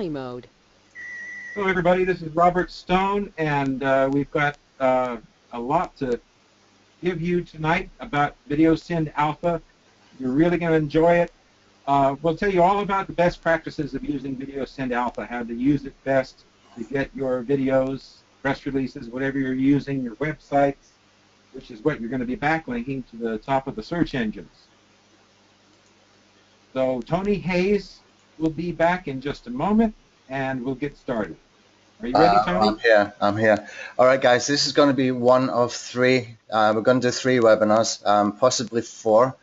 Mode. Hello everybody, this is Robert Stone, and we've got a lot to give you tonight about Video Synd Alpha. You're really going to enjoy it. We'll tell you all about the best practices of using Video Synd Alpha, how to use it best to get your videos, press releases, whatever you're using, your websites, which is what you're going to be backlinking to the top of the search engines. So Tony Hayes will be back in just a moment, and we'll get started. Are you ready, Tony? I'm here. All right, guys, this is going to be one of three. We're going to do 3 webinars, possibly 4.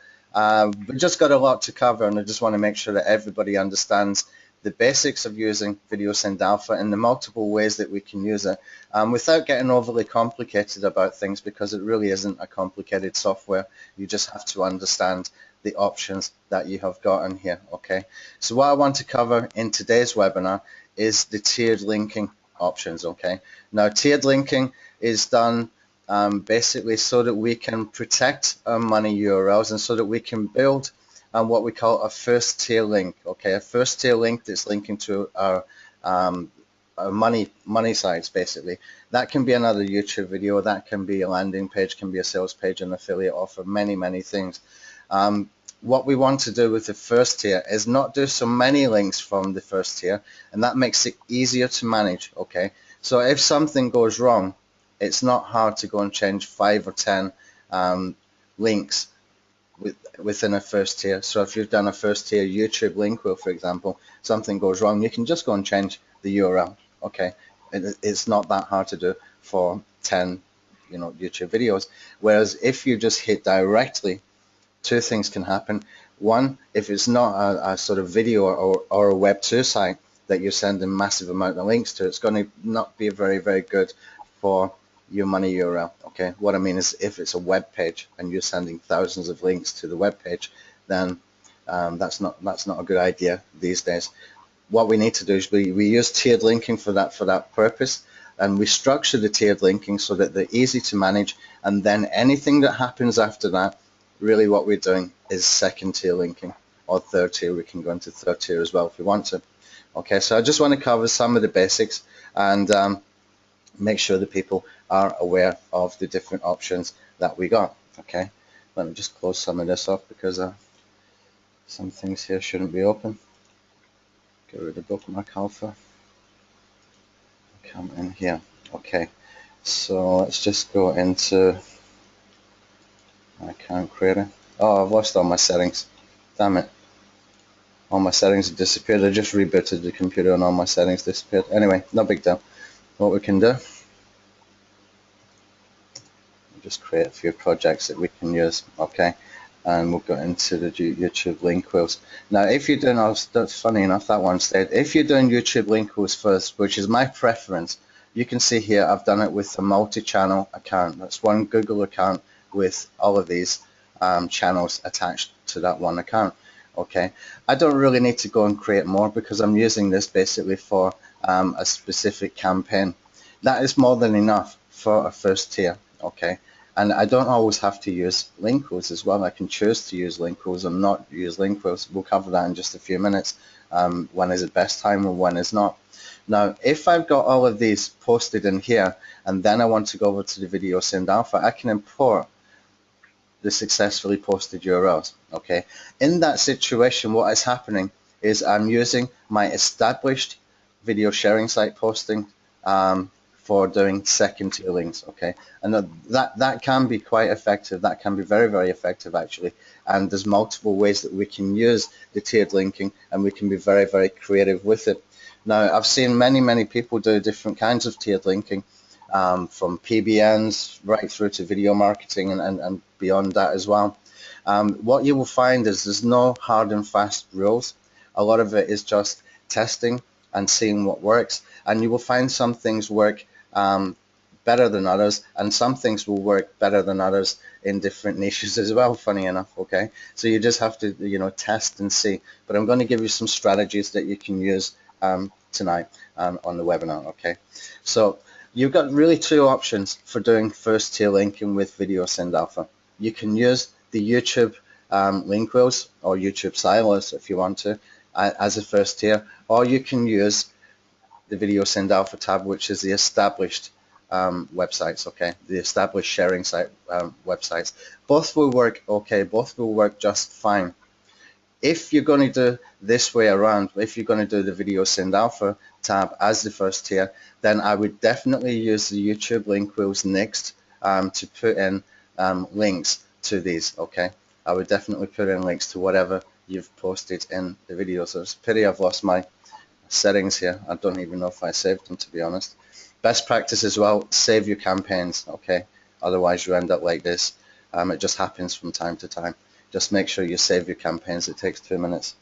We've just got a lot to cover, and I just want to make sure that everybody understands the basics of using Video Synd Alpha and the multiple ways that we can use it without getting overly complicated about things, because it really isn't a complicated software. You just have to understand the options that you have got in here, okay? So what I want to cover in today's webinar is the tiered linking options, okay? Now, tiered linking is done basically so that we can protect our money URLs and so that we can build what we call a first tier link, okay? A first tier link that's linking to our money sites, basically. That can be another YouTube video, that can be a landing page, can be a sales page, an affiliate offer, many things. What we want to do with the first tier is not do so many links from the first tier, and that makes it easier to manage, okay? So if something goes wrong, it's not hard to go and change 5 or 10 links within a first tier. So if you've done a first tier YouTube link wheel, for example, something goes wrong, you can just go and change the URL, okay? It's not that hard to do for 10, YouTube videos. Whereas if you just hit directly, 2 things can happen. One, if it's not a sort of video or a Web 2 site that you're sending massive amount of links to, it's going to not be very good for your money URL, okay? What I mean is, if it's a web page and you're sending thousands of links to the web page, then that's not a good idea these days. What we need to do is we use tiered linking for that purpose, and we structure the tiered linking so that they're easy to manage, and then anything that happens after that, really what we're doing is second tier linking, or third tier. We can go into third tier as well if we want to. Okay, so I just want to cover some of the basics and make sure that people are aware of the different options that we got. Okay, let me just close some of this off because some things here shouldn't be open. Get rid of bookmark alpha. Come in here. Okay, so let's just go into, I can't create it. Oh, I've lost all my settings. Damn it. All my settings have disappeared. I just rebooted the computer and all my settings disappeared. Anyway, no big deal. What we can do, we'll just create a few projects that we can use, okay? And we'll go into the YouTube link wheels. Now, if you're doing, that's funny enough, that one stayed. If you're doing YouTube link wheels first, which is my preference, you can see here I've done it with a multi-channel account. That's one Google account with all of these channels attached to that one account. Okay, I don't really need to go and create more because I'm using this basically for a specific campaign. That is more than enough for a first tier. Okay, and I don't always have to use link wheels as well. I can choose to use link wheels or not use link wheels. We'll cover that in just a few minutes. When is it best time and when is not. Now, if I've got all of these posted in here and then I want to go over to the Video Synd Alpha, I can import the successfully posted URLs. Okay, in that situation, what is happening is I'm using my established video sharing site posting for doing second tier links. Okay, and that can be quite effective. That can be very effective actually, and there's multiple ways that we can use the tiered linking, and we can be very creative with it. Now, I've seen many people do different kinds of tiered linking, from PBNs right through to video marketing and beyond that as well. What you will find is there's no hard and fast rules. A lot of it is just testing and seeing what works, and you will find some things work better than others, and some things will work better than others in different niches as well, funny enough. Okay, so you just have to test and see, but I'm going to give you some strategies that you can use tonight on the webinar. Okay, so you've got really 2 options for doing first tier linking with Video Synd Alpha. You can use the YouTube link wheels or YouTube silos if you want to, as a first tier, or you can use the Video Synd Alpha tab, which is the established websites, okay, the established sharing site websites. Both will work okay, both will work just fine. If you're going to do this way around, if you're going to do the Video Synd Alpha tab as the first tier, then I would definitely use the YouTube link wheels next to put in links to these, okay? I would definitely put in links to whatever you've posted in the video. So it's a pity I've lost my settings here. I don't even know if I saved them, to be honest. Best practice as well, save your campaigns, okay? Otherwise you end up like this. It just happens from time to time. Just make sure you save your campaigns. It takes 2 minutes.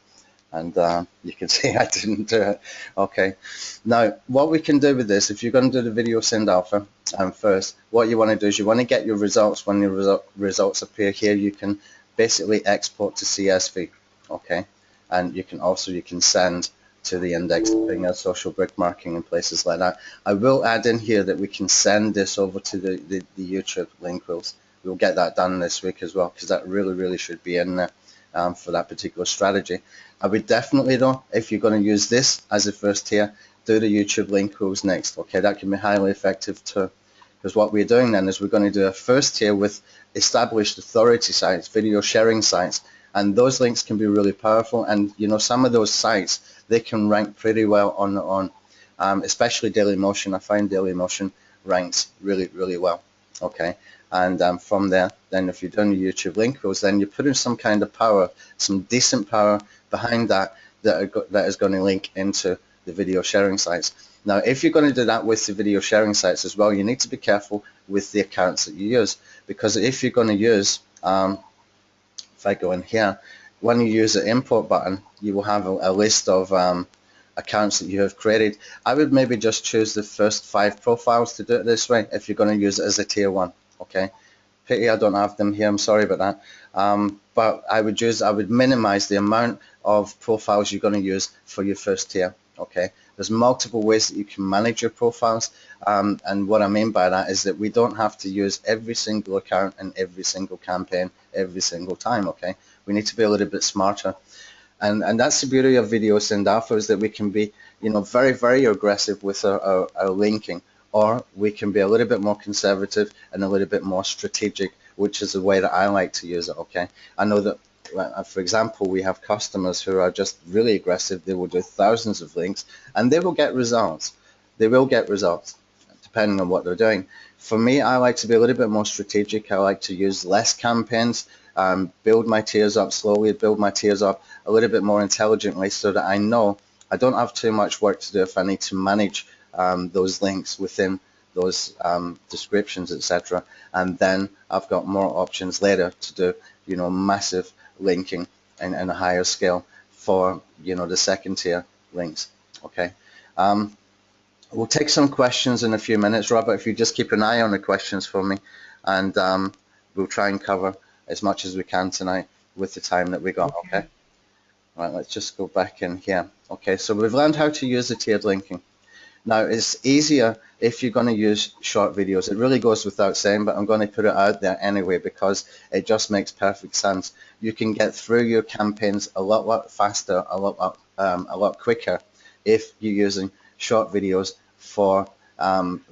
And you can see I didn't do it. Okay. Now, what we can do with this, if you're going to do the Video Synd Alpha first, what you want to do is you want to get your results. When your results appear here, you can basically export to CSV. Okay. And you can send to the index thing as social bookmarking and places like that. I will add in here that we can send this over to the YouTube link wheels. We'll get that done this week as well, because that really should be in there for that particular strategy. I would definitely, though, if you're going to use this as a first tier, do the YouTube link wheels next. Okay, that can be highly effective too, because what we're doing then is we're going to do a first tier with established authority sites, video sharing sites, and those links can be really powerful. And you know, some of those sites, they can rank pretty well on especially Dailymotion. I find Dailymotion ranks really well. Okay. And from there, then if you're doing the YouTube link wheels, then you're putting some kind of power, some decent power behind that is going to link into the video sharing sites. Now, if you're going to do that with the video sharing sites as well, you need to be careful with the accounts that you use, because if you're going to use, if I go in here, when you use the import button, you will have a list of accounts that you have created. I would maybe just choose the first 5 profiles to do it this way if you're going to use it as a tier 1. Okay, pity I don't have them here. I'm sorry about that. But I would minimize the amount of profiles you're going to use for your first tier. Okay, there's multiple ways that you can manage your profiles, and what I mean by that is that we don't have to use every single account and every single campaign every single time. Okay, we need to be a little bit smarter. And that's the beauty of Video Synd Alpha, is that we can be, you know, very aggressive with our linking, or we can be a little bit more conservative and a little bit more strategic, which is the way that I like to use it. Okay, I know that, for example, we have customers who are just really aggressive. They will do thousands of links and they will get results. They will get results depending on what they're doing. For me, I like to be a little bit more strategic. I like to use less campaigns, build my tiers up slowly, build my tiers up a little bit more intelligently, so that I know I don't have too much work to do if I need to manage those links within those descriptions, etc. And then I've got more options later to do, you know, massive linking and a higher scale for, you know, the second tier links. Okay. We'll take some questions in a few minutes, Robert, if you just keep an eye on the questions for me, and we'll try and cover as much as we can tonight with the time that we got. Okay. Right, let's just go back in here. Okay, so we've learned how to use the tiered linking. Now, it's easier if you're going to use short videos. It really goes without saying, but I'm going to put it out there anyway, because it just makes perfect sense. You can get through your campaigns a lot faster, a lot quicker if you're using short videos for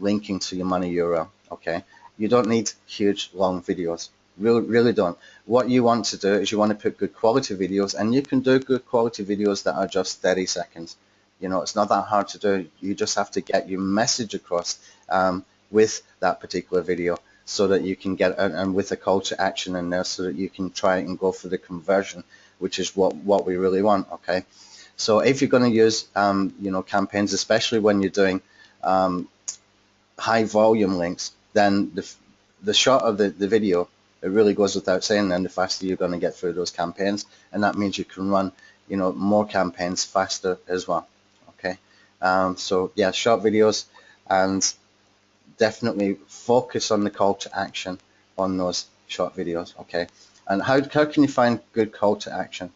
linking to your money URL. Okay, you don't need huge long videos. Really don't. What you want to do is you want to put good quality videos, and you can do good quality videos that are just 30 seconds. You know, it's not that hard to do. You just have to get your message across with that particular video, so that you can get, and with a call to action in there, so that you can try and go for the conversion, which is what we really want. Okay, so if you're going to use you know, campaigns, especially when you're doing high volume links, then the short of the video, it really goes without saying, then the faster you're going to get through those campaigns, and that means you can run, you know, more campaigns faster as well. Okay, so yeah, short videos, and definitely focus on the call to action on those short videos. Okay, and how can you find good call to action?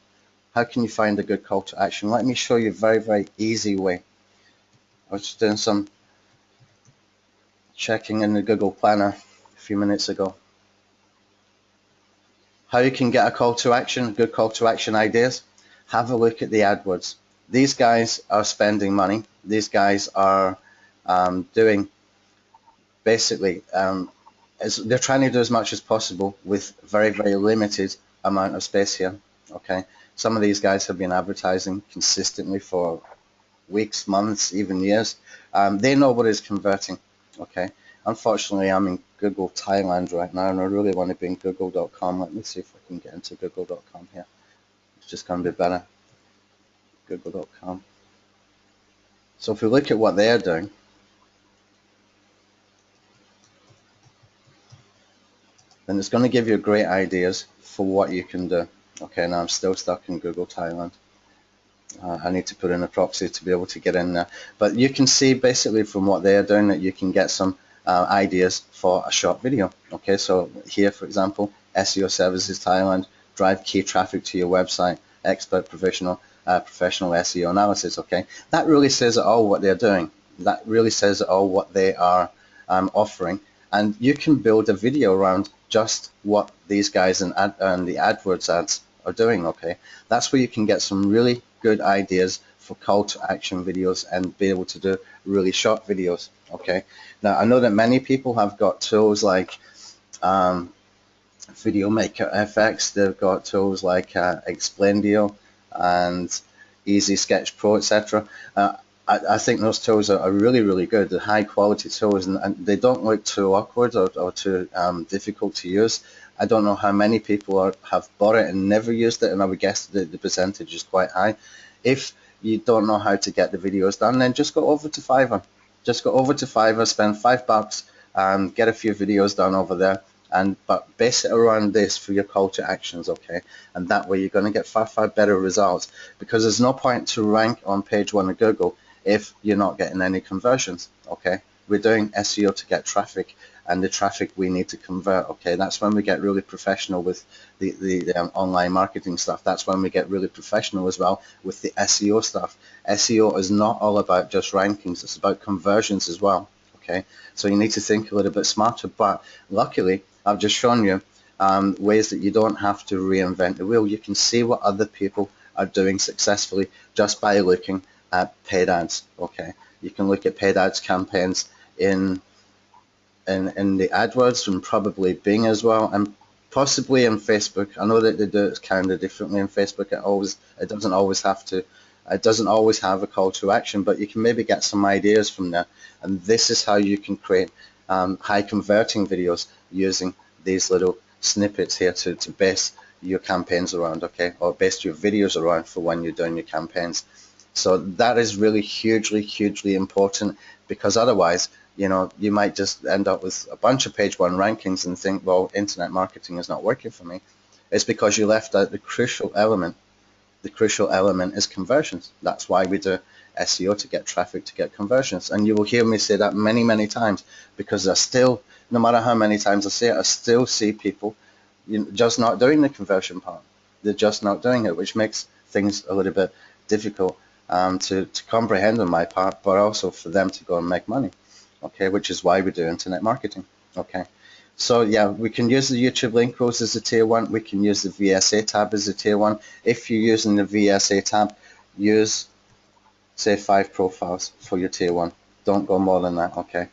How can you find a good call to action? Let me show you a very easy way. I was just doing some checking in the Google Planner a few minutes ago. How you can get a call to action, good call to action ideas. Have a look at the AdWords. These guys are spending money. These guys are doing basically, they're trying to do as much as possible with very, very limited amount of space here. Okay, some of these guys have been advertising consistently for weeks, months, even years. They know what is converting. Okay, unfortunately, I'm in Google Thailand right now, and I really want to be in Google.com. Let me see if I can get into Google.com here. It's just going to be better. Google.com. So if we look at what they're doing, then it's going to give you great ideas for what you can do. Okay, now I'm still stuck in Google Thailand. I need to put in a proxy to be able to get in there. But you can see basically from what they're doing that you can get some ideas for a short video. Okay, so here, for example, SEO Services Thailand, drive key traffic to your website, expert professional SEO analysis. Okay, that really says it all what they're doing. That really says it all what they are offering. And you can build a video around just what these guys and the AdWords ads are doing. Okay, that's where you can get some really good ideas for call to action videos and be able to do really short videos. Okay, now I know that many people have got tools like Video Maker FX. They've got tools like Explendio and Easy Sketch Pro, etc. I think those tools are really, really good. They're high quality tools, and they don't look too awkward or too difficult to use. I don't know how many people have bought it and never used it, and I would guess that the percentage is quite high. If you don't know how to get the videos done, then just go over to Fiverr. Just go over to Fiverr, spend $5, get a few videos done over there, but base it around this for your call to actions, okay? And that way you're going to get far better results, because there's no point to rank on page 1 of Google if you're not getting any conversions. Okay, we're doing SEO to get traffic, and the traffic we need to convert. Okay, that's when we get really professional with the online marketing stuff. That's when we get really professional as well with the SEO stuff. SEO is not all about just rankings, it's about conversions as well. Okay, so you need to think a little bit smarter, but luckily I've just shown you ways that you don't have to reinvent the wheel. You can see what other people are doing successfully just by looking at paid ads. Okay, you can look at paid ads campaigns in the AdWords and probably Bing as well, and possibly in Facebook. I know that they do it kind of differently in Facebook. It doesn't always have to. It doesn't always have a call to action, but you can maybe get some ideas from there. And this is how you can create high converting videos using these little snippets here to base your campaigns around, okay, or base your videos around for when you're doing your campaigns. So that is really hugely important, because otherwise, you know, you might just end up with a bunch of page 1 rankings and think, well, internet marketing is not working for me. It's because you left out the crucial element. The crucial element is conversions. That's why we do SEO, to get traffic, to get conversions. And you will hear me say that many times, because I still, no matter how many times I say it, I still see people just not doing the conversion part. They're just not doing it, which makes things a little bit difficult to comprehend on my part, but also for them to go and make money. Okay, which is why we do internet marketing. Okay, so yeah, we can use the YouTube link rows as a tier 1. We can use the VSA tab as a tier 1. If you're using the VSA tab, use say 5 profiles for your tier 1. Don't go more than that. Okay,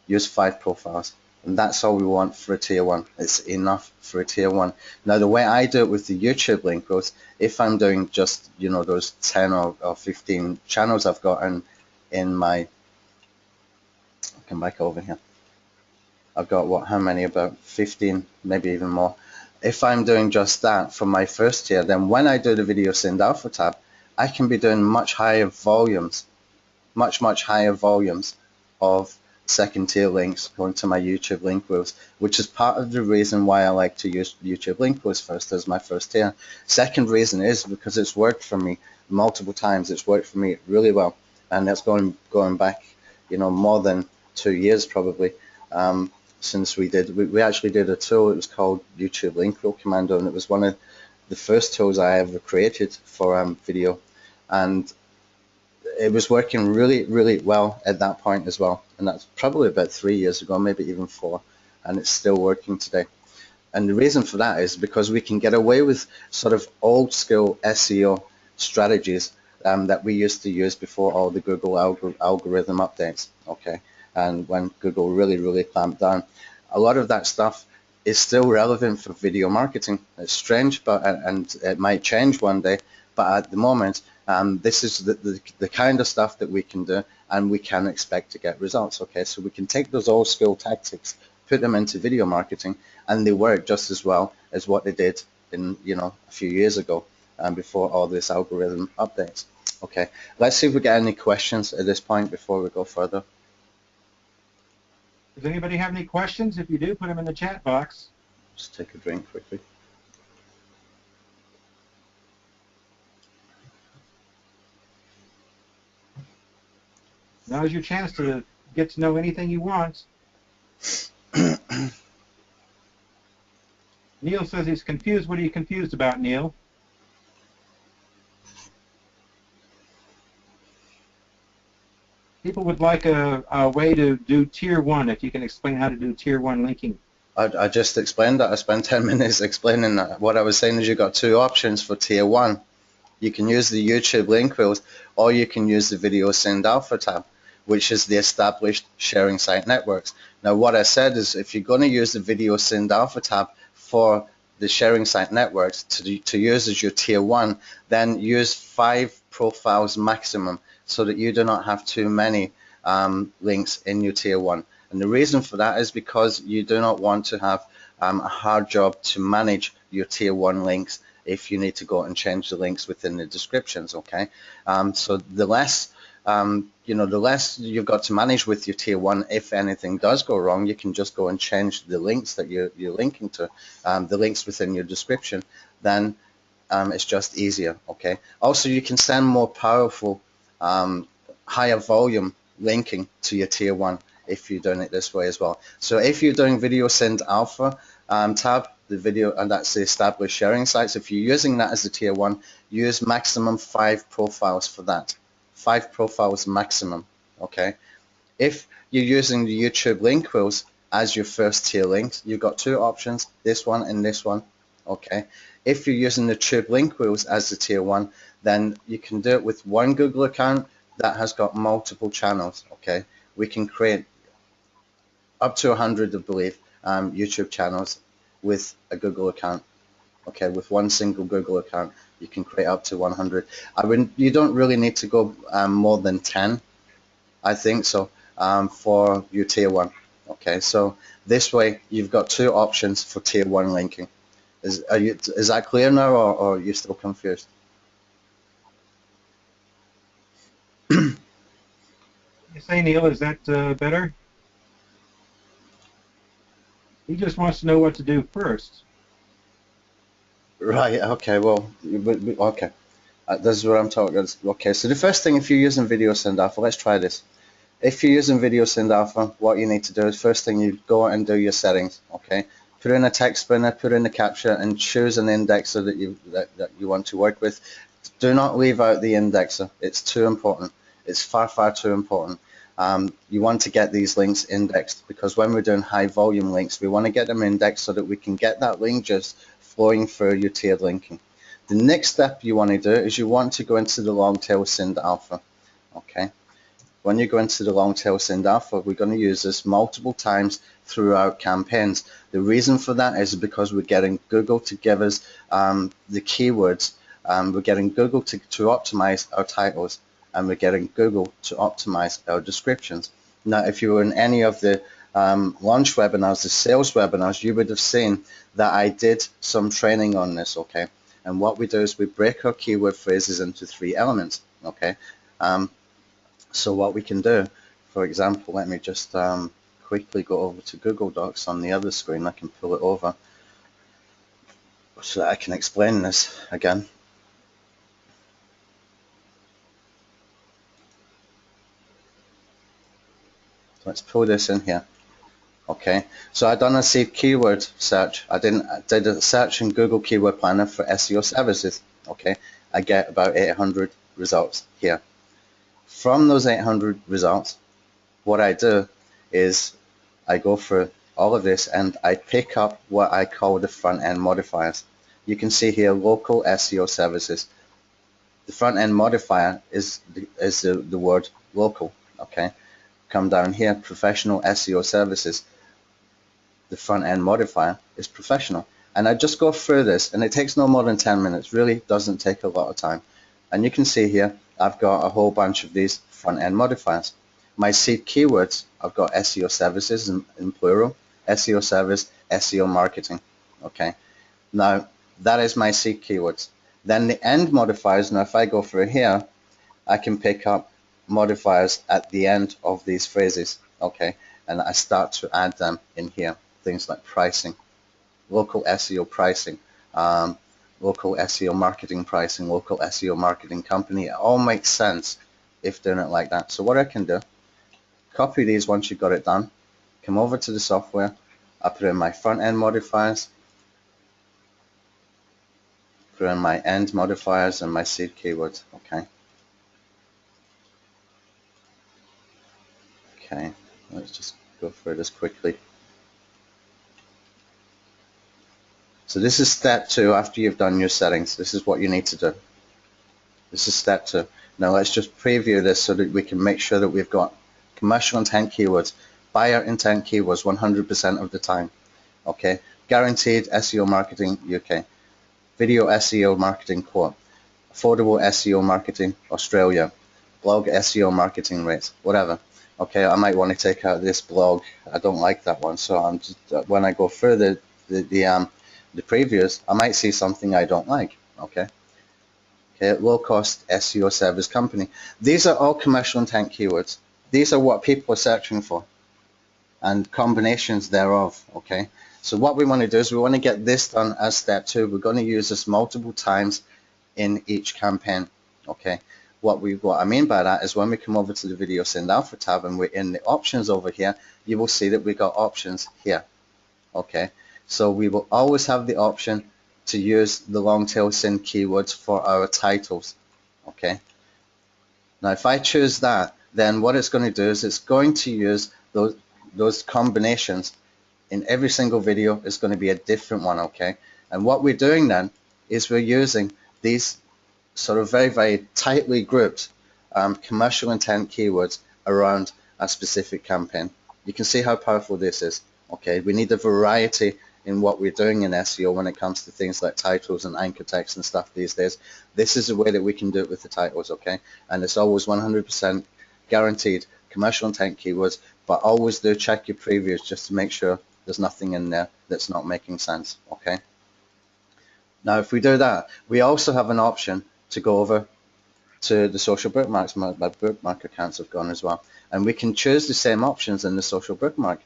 use 5 profiles, and that's all we want for a tier 1. It's enough for a tier 1. Now the way I do it with the YouTube link rows, if I'm doing just, you know, those 10 or 15 channels I've got in my, I'll come back over here, I've got what, how many, about 15, maybe even more. If I'm doing just that for my first tier, then when I do the Video Synd Alpha tab, I can be doing much higher volumes, much higher volumes of second tier links going to my YouTube link rows, which is part of the reason why I like to use YouTube link rows first as my first tier. Second reason is because it's worked for me multiple times. It's worked for me really well, and that's going back, you know, more than 2 years probably, since we actually did a tool. It was called YouTube Link Row Commando, and it was one of the first tools I ever created for video, and it was working really well at that point as well. And that's probably about 3 years ago, maybe even 4, and it's still working today. And the reason for that is because we can get away with sort of old school SEO strategies that we used to use before all the Google algorithm updates, okay? And when Google really clamped down, a lot of that stuff is still relevant for video marketing. It's strange, but and it might change one day, but at the moment, this is the kind of stuff that we can do, and we can expect to get results, okay? So we can take those old school tactics, put them into video marketing, and they work just as well as what they did in, you know, a few years ago, before all this algorithm updates. Okay, let's see if we get any questions at this point before we go further. Does anybody have any questions? If you do, put them in the chat box. Just take a drink quickly. Now's your chance to get to know anything you want. Neil says he's confused. What are you confused about, Neil? People would like a way to do Tier 1, if you can explain how to do Tier 1 linking. I just explained that. I spent 10 minutes explaining that. What I was saying is you've got two options for Tier 1. You can use the YouTube link wheels, or you can use the Video Synd Alpha tab, which is the established sharing site networks. Now, what I said is if you're going to use the Video Synd Alpha tab for the sharing site networks to use as your Tier 1, then use 5 profiles maximum so that you do not have too many links in your Tier 1. And the reason for that is because you do not want to have a hard job to manage your Tier 1 links if you need to go and change the links within the descriptions, okay? So the less, you know, the less you've got to manage with your Tier 1, if anything does go wrong, you can just go and change the links that you're linking to, the links within your description, then it's just easier, okay? Also, you can send more powerful, higher volume linking to your Tier 1 if you're doing it this way as well. So if you're doing Video Synd Alpha tab, the video, and that's the established sharing sites, if you're using that as the Tier 1, use maximum 5 profiles for that. 5 profiles maximum, okay? If you're using the YouTube link wheels as your first tier links, you've got two options, this one and this one, okay? If you're using the Tube link wheels as the Tier 1, then you can do it with one Google account that has got multiple channels, okay? We can create up to 100, I believe, YouTube channels with a Google account. Okay, with one single Google account, you can create up to 100. You don't really need to go more than 10, I think so, for your Tier 1. Okay, so this way you've got two options for Tier 1 linking. Is that clear now, or are you still confused? You say, Neil, is that better? He just wants to know what to do first. Right, okay, well, okay. This is what I'm talking about. Okay, so the first thing, if you're using Video Synd Alpha, let's try this. If you're using Video Synd Alpha, what you need to do is first thing you go and do your settings, okay? Put in a text spinner, put in a capture, and choose an indexer that you want to work with. Do not leave out the indexer. It's too important. It's far too important. You want to get these links indexed, because when we're doing high volume links, we want to get them indexed so that we can get that link just flowing through your tiered linking. The next step you want to do is you want to go into the long tail Synd Alpha, okay? When you go into the long tail Synd Alpha, we're going to use this multiple times throughout campaigns. The reason for that is because we're getting Google to give us the keywords. We're getting Google to optimize our titles, and we're getting Google to optimize our descriptions. Now, if you were in any of the launch webinars, the sales webinars, you would have seen that I did some training on this, okay? And what we do is we break our keyword phrases into 3 elements, okay? So what we can do, for example, let me just quickly go over to Google Docs on the other screen. I can pull it over so that I can explain this again. Let's pull this in here. Okay, so I done a seed keyword search. I did a search in Google Keyword Planner for SEO services. Okay, I get about 800 results here. From those 800 results, what I do is I go through all of this and I pick up what I call the front end modifiers. You can see here local SEO services. the front end modifier is the word local. Okay, come down here, professional SEO services. The front end modifier is professional. And I just go through this, and it takes no more than 10 minutes. Really doesn't take a lot of time. And you can see here, I've got a whole bunch of these front end modifiers. My seed keywords, I've got SEO services in plural, SEO service, SEO marketing. Okay, now that is my seed keywords. Then the end modifiers, now if I go through here, I can pick up modifiers at the end of these phrases. Okay, and I start to add them in here. Things like pricing, local SEO pricing, local SEO marketing pricing, local SEO marketing company. It all makes sense if doing it like that. So what I can do, copy these once you've got it done, come over to the software, I put in my front end modifiers, put in my end modifiers and my seed keywords. Okay, let's just go through this quickly. So this is step 2 after you've done your settings. This is what you need to do. This is step 2. Now let's just preview this so that we can make sure that we've got commercial intent keywords, buyer intent keywords 100% of the time. Okay, guaranteed SEO marketing UK, video SEO marketing quote, affordable SEO marketing Australia, blog SEO marketing rates, whatever. Okay, I might want to take out this blog. I don't like that one, so I'm just when I go through the previews, I might see something I don't like. Okay, low cost SEO service company. These are all commercial intent keywords. These are what people are searching for and combinations thereof. Okay, so what we want to do is we want to get this done as step 2. We're going to use this multiple times in each campaign. Okay, what I mean by that is when we come over to the Video Synd Alpha tab and we're in the options over here, you will see that we got options here. Okay, so we will always have the option to use the long tail Synd keywords for our titles. Okay, now if I choose that, then what it's going to do is it's going to use those combinations in every single video. Is going to be a different one. Okay, and what we're doing then is we're using these sort of very, very tightly grouped commercial intent keywords around a specific campaign. You can see how powerful this is. Okay, we need a variety in what we're doing in SEO when it comes to things like titles and anchor text and stuff these days. This is a way that we can do it with the titles. Okay, and it's always 100% guaranteed commercial intent keywords, but always do check your previews just to make sure there's nothing in there that's not making sense. Okay, now if we do that, we also have an option to go over to the social bookmarks. My bookmark accounts have gone as well, and we can choose the same options in the social bookmark.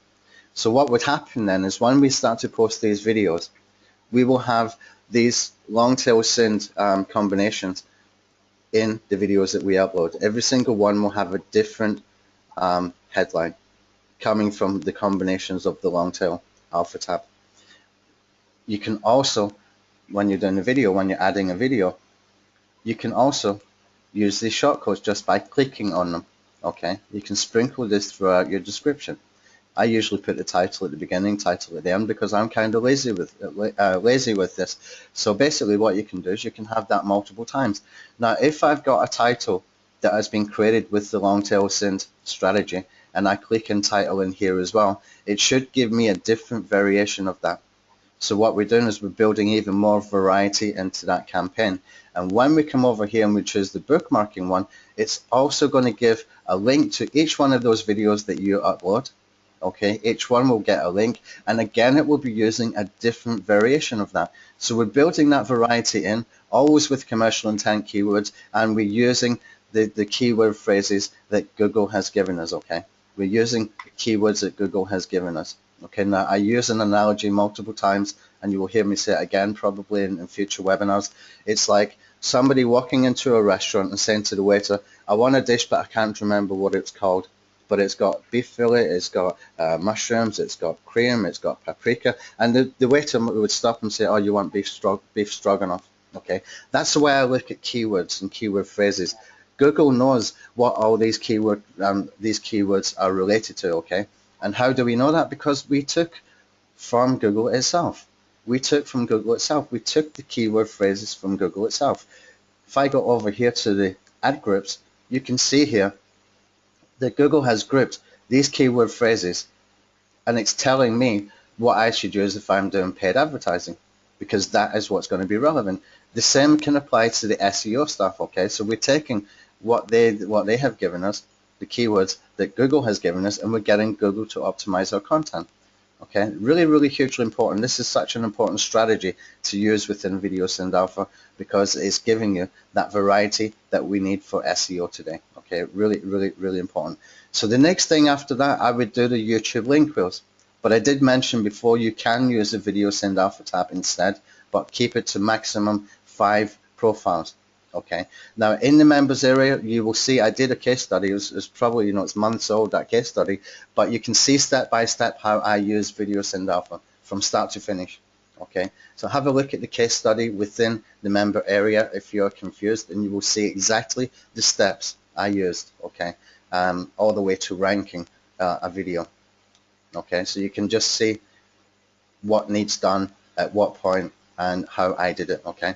So what would happen then is when we start to post these videos, we will have these long tail Synd combinations in the videos that we upload. Every single one will have a different headline coming from the combinations of the long tail alpha tab. You can also, when you're doing a video, when you're adding a video, you can also use these shortcodes just by clicking on them. Okay, you can sprinkle this throughout your description. I usually put the title at the beginning, title at the end, because I'm kind of lazy with this. So basically what you can do is you can have that multiple times. Now if I've got a title that has been created with the long tail Synd strategy and I click in title in here as well, it should give me a different variation of that. So what we're doing is we're building even more variety into that campaign. And when we come over here and we choose the bookmarking one, it's also going to give a link to each one of those videos that you upload. Okay, each one will get a link, and again it will be using a different variation of that. So we're building that variety in, always with commercial intent keywords, and we're using the keyword phrases that Google has given us. Okay, we're using the keywords that Google has given us. Okay, now I use an analogy multiple times, and you will hear me say it again probably in future webinars. It's like somebody walking into a restaurant and saying to the waiter, I want a dish but I can't remember what it's called. But it's got beef fillet, it's got mushrooms, it's got cream, it's got paprika, and the waiter would stop and say, oh, you want beef stroganoff. Okay, that's the way I look at keywords and keyword phrases. Google knows what all these keywords are related to. Okay, and how do we know that? Because we took from Google itself. We took the keyword phrases from Google itself. if I go over here to the ad groups, you can see here that Google has grouped these keyword phrases, and it's telling me what I should use if I'm doing paid advertising, because that is what's going to be relevant. The same can apply to the SEO stuff, okay? So we're taking what they have given us, the keywords that Google has given us, and we're getting Google to optimize our content. Okay, really, really hugely important. This is such an important strategy to use within Video Synd Alpha because it's giving you that variety that we need for SEO today. Okay, really, really, really important. So the next thing after that, I would do the YouTube link wheels. But I did mention before you can use the Video Synd Alpha tab instead, but keep it to maximum 5 profiles. Okay, now in the members area, you will see I did a case study. It was probably, it's months old, that case study, but you can see step by step how I use Video Synd Alpha from start to finish. Okay, so have a look at the case study within the member area if you're confused, and you will see exactly the steps I used. Okay, all the way to ranking a video. Okay, so you can just see what needs done at what point and how I did it. Okay,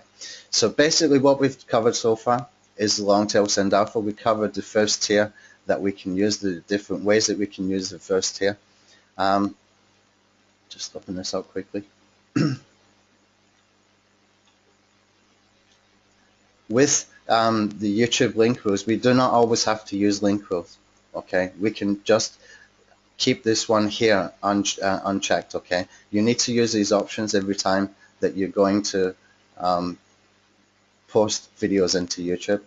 so basically what we've covered so far is the long tail Synd Alpha. We covered the first tier that we can use, the different ways that we can use the first tier. Just open this up quickly. With the YouTube link rules, we do not always have to use link rules. Okay, we can just keep this one here unchecked. Okay, you need to use these options every time that you're going to post videos into YouTube.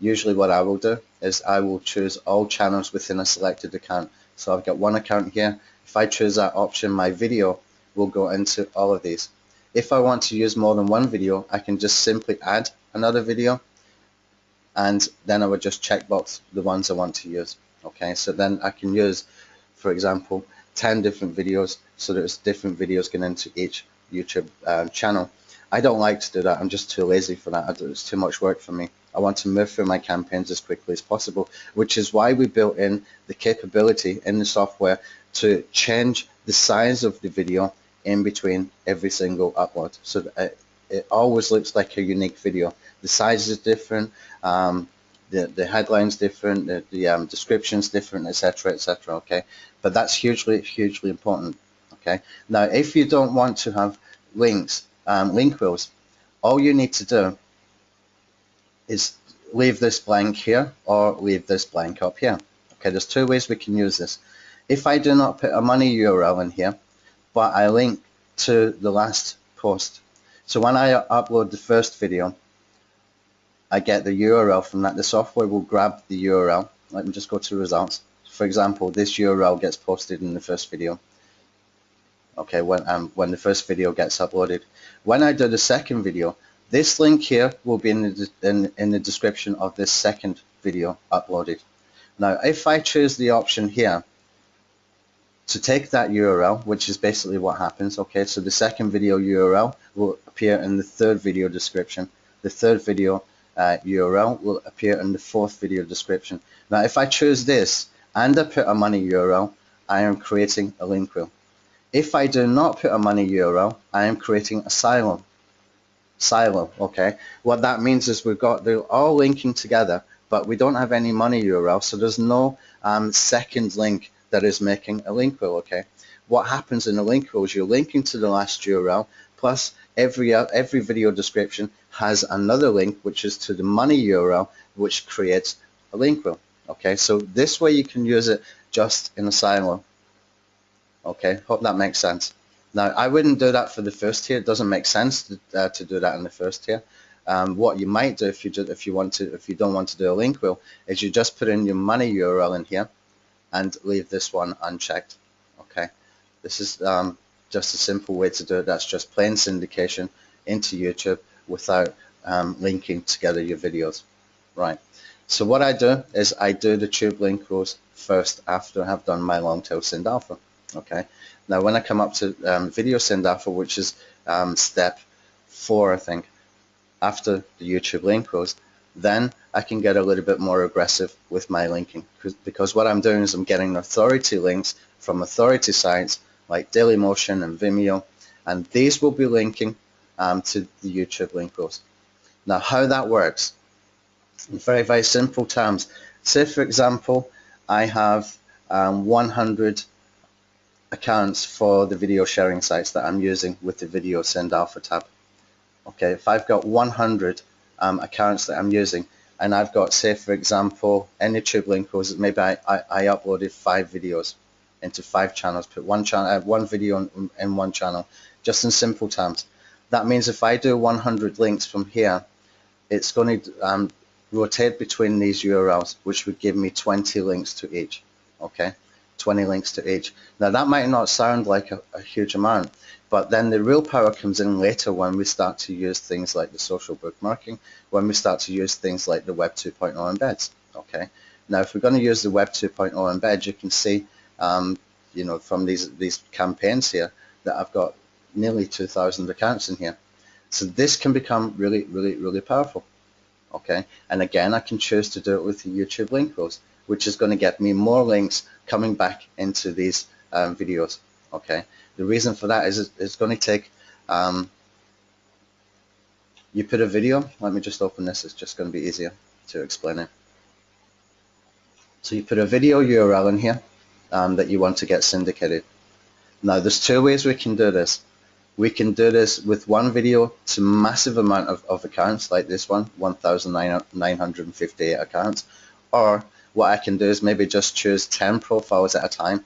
Usually what I will do is I will choose all channels within a selected account. So I've got one account here. If I choose that option, my video will go into all of these. If I want to use more than one video, I can just simply add another video, and then I would just checkbox the ones I want to use. Okay, so then I can use, for example, 10 different videos, so there's different videos going into each YouTube channel. I don't like to do that. I'm just too lazy for that. It's too much work for me. I want to move through my campaigns as quickly as possible, which is why we built in the capability in the software to change the size of the video in between every single upload, so that it always looks like a unique video. The size is different, the headline's different, the description's different, etc., etc. Okay, but that's hugely important. Okay, now if you don't want to have links, link wheels, all you need to do is leave this blank here or leave this blank up here. Okay, there's two ways we can use this. If I do not put a money URL in here, but I link to the last post, so when I upload the first video, I get the URL from that. The software will grab the URL. Let me just go to results. For example, this URL gets posted in the first video. Okay, when the first video gets uploaded. When I do the second video, this link here will be in the description of this second video uploaded. Now, if I choose the option here to take that URL, which is basically what happens, okay, so the second video URL will appear in the third video description. The third video URL will appear in the fourth video description. Now, if I choose this and I put a money URL, I am creating a link wheel. If I do not put a money URL, I am creating a silo. Okay. What that means is they're all linking together, but we don't have any money URL, so there's no second link that is making a link wheel. Okay. What happens in a link wheel is you're linking to the last URL, plus every video description has another link, which is to the money URL, which creates a link wheel. Okay. So this way you can use it just in a silo. Okay, hope that makes sense. Now, I wouldn't do that for the first tier. It doesn't make sense to do that in the first tier. What you might do if you don't want to do a link wheel is you just put in your money URL in here and leave this one unchecked. Okay, this is just a simple way to do it. That's just plain syndication into YouTube without linking together your videos. Right. So what I do is I do the tube link rules first after I have done my long tail Synd Alpha. Okay, now when I come up to Video Synd Alpha, which is step 4, I think, after the YouTube link rules, then I can get a little bit more aggressive with my linking, because what I'm doing is I'm getting authority links from authority sites like Dailymotion and Vimeo, and these will be linking to the YouTube link rules. Now, how that works In very, very simple terms. Say, for example, I have 100 accounts for the video sharing sites that I'm using with the Video Synd Alpha tab. Okay, if I've got 100 accounts that I'm using, and I've got, say, for example, in YouTube link was maybe I uploaded 5 videos into 5 channels, put one video in one channel, just in simple terms. That means if I do 100 links from here, it's going to rotate between these URLs, which would give me 20 links to each. Okay, 20 links to each. Now that might not sound like a huge amount, but then the real power comes in later when we start to use things like the social bookmarking, when we start to use things like the Web 2.0 embeds. Okay, now if we're going to use the Web 2.0 embed, you can see, you know, from these campaigns here that I've got nearly 2,000 accounts in here. So this can become really, really, really powerful. Okay, and again, I can choose to do it with the YouTube link rows, which is going to get me more links coming back into these videos. Okay, the reason for that is it's going to take, you put a video, let me just open this, it's just going to be easier to explain it. So you put a video URL in here that you want to get syndicated. Now there's 2 ways we can do this. We can do this with one video to massive amount of accounts like this one, 1,958 accounts, or what I can do is maybe just choose 10 profiles at a time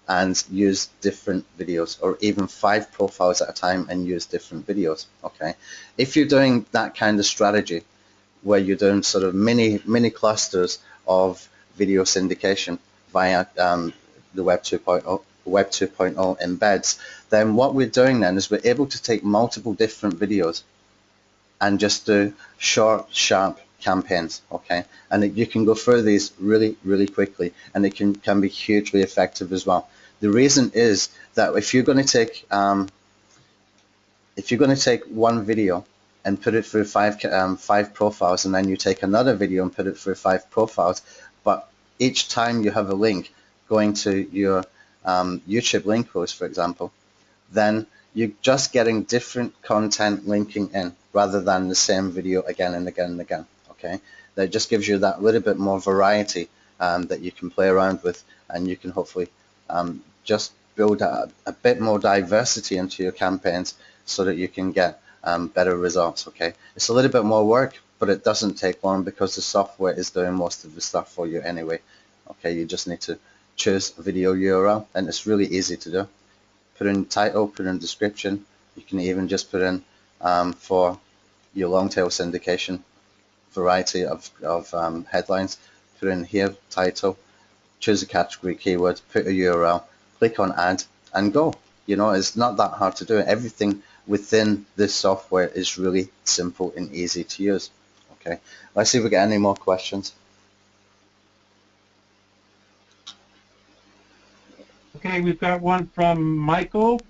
and use different videos, or even 5 profiles at a time and use different videos. Okay, if you're doing that kind of strategy where you're doing sort of mini clusters of video syndication via the Web 2.0 embeds, then what we're doing then is we're able to take multiple different videos and just do short, sharp campaigns. Okay, and you can go through these really, really quickly, and it can be hugely effective as well. The reason is that if you're going to take one video and put it through five profiles, and then you take another video and put it through 5 profiles, but each time you have a link going to your YouTube link post, for example, then you're just getting different content linking in rather than the same video again and again and again. Okay, that just gives you that little bit more variety that you can play around with, and you can hopefully just build a bit more diversity into your campaigns so that you can get better results. Okay, it's a little bit more work, but it doesn't take long because the software is doing most of the stuff for you anyway. Okay, you just need to choose a video URL, and it's really easy to do. Put in title, put in description. You can even just put in for your long tail syndication variety of headlines. Put in here title, choose a category keyword, put a URL, click on add, and go. You know, it's not that hard to do. Everything within this software is really simple and easy to use. Okay, let's see if we get any more questions. Okay, we've got one from Michael.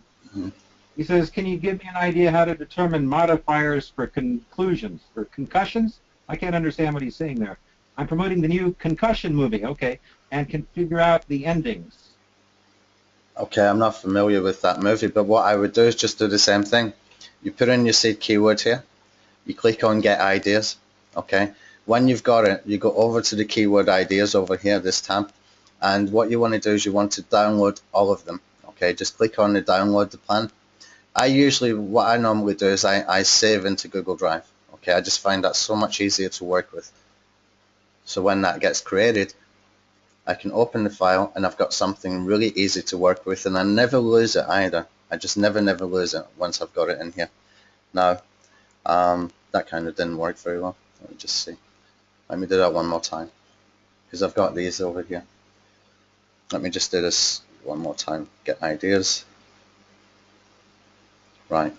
He says, can you give me an idea how to determine modifiers for conclusions, for concussions? I can't understand what he's saying there. I'm promoting the new concussion movie, okay, and can figure out the endings. Okay, I'm not familiar with that movie, but what I would do is just do the same thing. You put in your seed keyword here, you click on get ideas, okay. When you've got it, you go over to the keyword ideas over here, this tab, and what you want to do is you want to download all of them. Okay, just click on the download the plan. What I normally do is I save into Google Drive. Okay, I just find that so much easier to work with. So when that gets created, I can open the file and I've got something really easy to work with, and I never lose it either. I just never lose it once I've got it in here. Now, that kind of didn't work very well. Let me just see. Let me do that one more time, because I've got these over here. Let me just do this one more time. Get ideas. Right.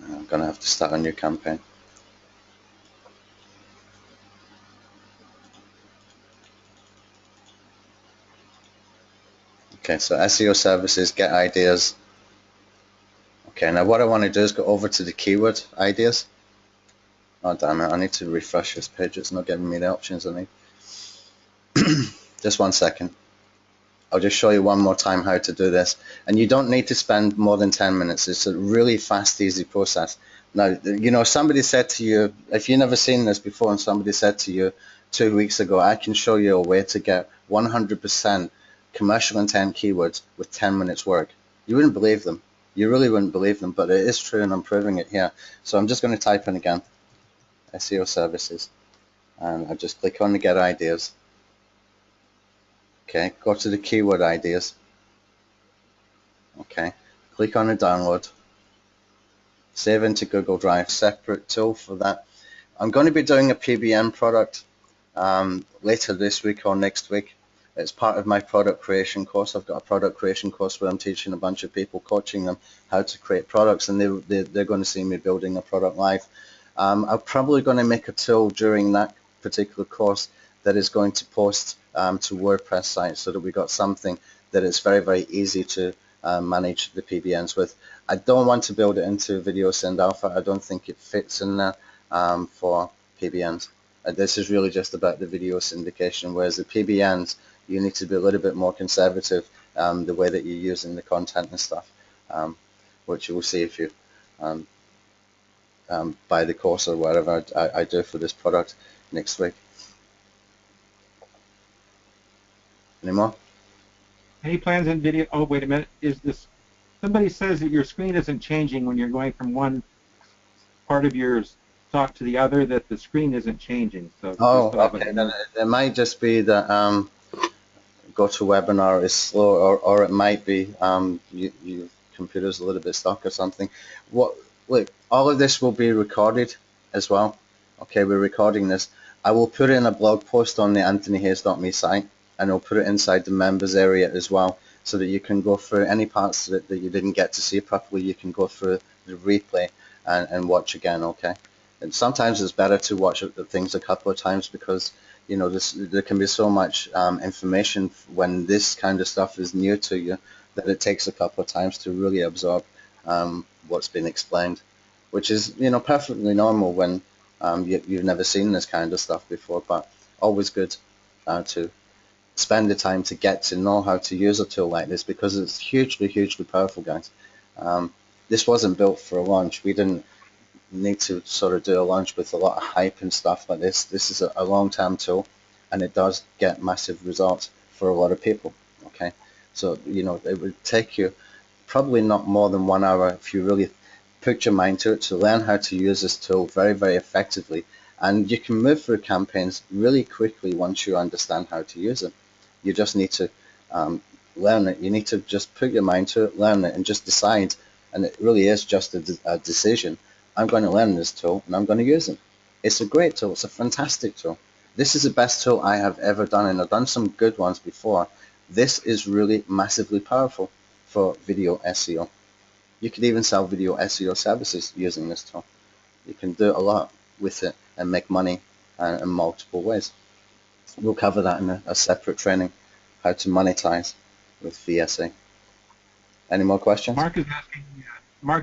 I'm going to have to start a new campaign. Okay, so SEO services, get ideas. Okay, now what I want to do is go over to the keyword ideas. Oh damn it, I need to refresh this page. It's not giving me the options I need. Just one second. I'll just show you one more time how to do this. And you don't need to spend more than 10 minutes. It's a really fast, easy process. Now, you know, somebody said to you, if you've never seen this before, and somebody said to you 2 weeks ago, I can show you a way to get 100% commercial intent keywords with 10 minutes work, you wouldn't believe them. You really wouldn't believe them, but it is true, and I'm proving it here. So I'm just going to type in again, SEO services, and I just click on the get ideas. Okay, go to the keyword ideas. Okay, click on the download. Save into Google Drive, separate tool for that. I'm going to be doing a PBN product later this week or next week. It's part of my product creation course. I've got a product creation course where I'm teaching a bunch of people, coaching them how to create products, and they're going to see me building a product live. I'm probably going to make a tool during that particular course that is going to post to WordPress sites, so that we got something that is very, very easy to manage the PBNs with. I don't want to build it into Video Synd Alpha. I don't think it fits in there for PBNs. This is really just about the video syndication, whereas the PBNs, you need to be a little bit more conservative the way that you're using the content and stuff, which you will see if you buy the course or whatever I do for this product next week. Any more? Any plans in video? Oh, wait a minute. Is this? Somebody says that your screen isn't changing when you're going from one part of your talk to the other. That the screen isn't changing. So. Oh, okay. Then it might just be that GoToWebinar is slow, or it might be your computer's a little bit stuck or something. Look, all of this will be recorded as well. Okay, we're recording this. I will put it in a blog post on the anthonyhayes.me site, and I'll put it inside the members area as well, so that you can go through any parts that you didn't get to see properly. You can go through the replay and watch again, okay? And sometimes it's better to watch things a couple of times, because you know there can be so much information when this kind of stuff is new to you, that it takes a couple of times to really absorb what's been explained, which is, you know, perfectly normal when you've never seen this kind of stuff before, but always good to spend the time to get to know how to use a tool like this, because it's hugely, hugely powerful, guys. This wasn't built for a launch. We didn't need to sort of do a launch with a lot of hype and stuff like this. This is a long-term tool, and it does get massive results for a lot of people. Okay, so you know, it would take you probably not more than 1 hour if you really put your mind to it, to learn how to use this tool very, very effectively. And you can move through campaigns really quickly once you understand how to use it. You just need to learn it. You need to just put your mind to it, learn it, and just decide. And it really is just a decision. I'm going to learn this tool, and I'm going to use it. It's a great tool. It's a fantastic tool. This is the best tool I have ever done, and I've done some good ones before. This is really massively powerful for video SEO. You could even sell video SEO services using this tool. You can do a lot with it and make money in multiple ways. We'll cover that in a separate training, how to monetize with VSA. Any more questions? Mark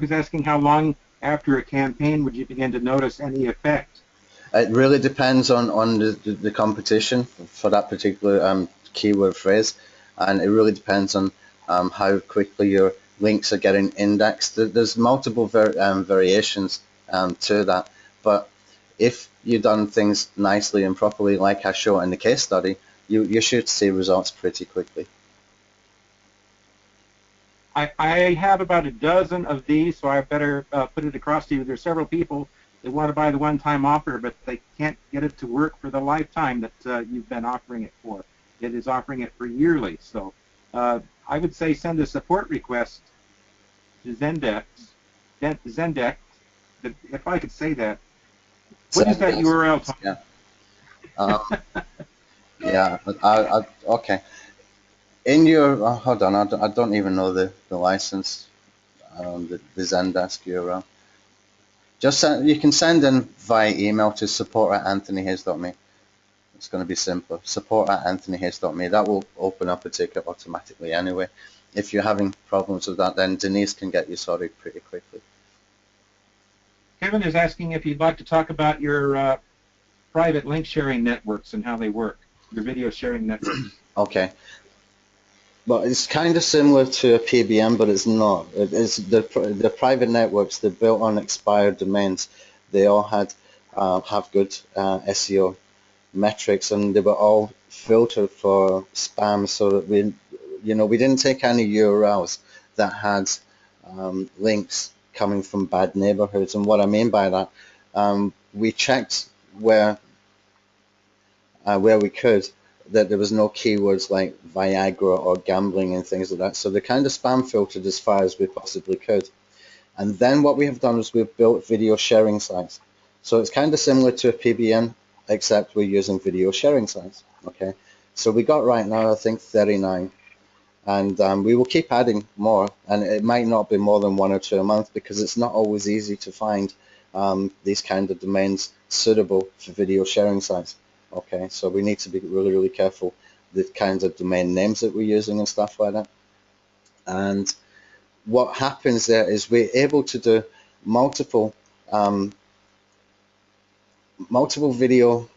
is asking how long after a campaign would you begin to notice any effect? It really depends on the competition for that particular keyword phrase, and it really depends on how quickly your links are getting indexed. There's multiple variations to that, but if you've done things nicely and properly, like I show in the case study, you should see results pretty quickly. I have about a dozen of these, so I better put it across to you. There's several people that want to buy the one-time offer, but they can't get it to work for the lifetime that you've been offering it for. It is offering it for yearly. So I would say send a support request to Zendesk, if I could say that. What is that URL? Yeah. Yeah. Okay. In your hold on, I don't even know the license, the Zendesk URL. Just you can send in via email to support@anthonyhayes.me. It's going to be simpler. Support@anthonyhayes.me. That will open up a ticket automatically anyway. If you're having problems with that, then Denise can get you sorted pretty quickly. Kevin is asking if you'd like to talk about your private link sharing networks and how they work, your video sharing networks. Okay. Well, it's kind of similar to a PBM, but it's not. It's the private networks. They're built on expired domains. They all had have good SEO metrics, and they were all filtered for spam, so that we didn't take any URLs that had links coming from bad neighborhoods. And what I mean by that, we checked where we could that there was no keywords like Viagra or gambling and things like that. So they kind of spam filtered as far as we possibly could. And then what we have done is we've built video sharing sites. So it's kind of similar to a PBN, except we're using video sharing sites. Okay. So we got right now, I think, 39. And we will keep adding more. And it might not be more than 1 or 2 a month, because it's not always easy to find these kind of domains suitable for video sharing sites. Okay, so we need to be really, really careful the kinds of domain names that we're using and stuff like that. And what happens there is we're able to do multiple video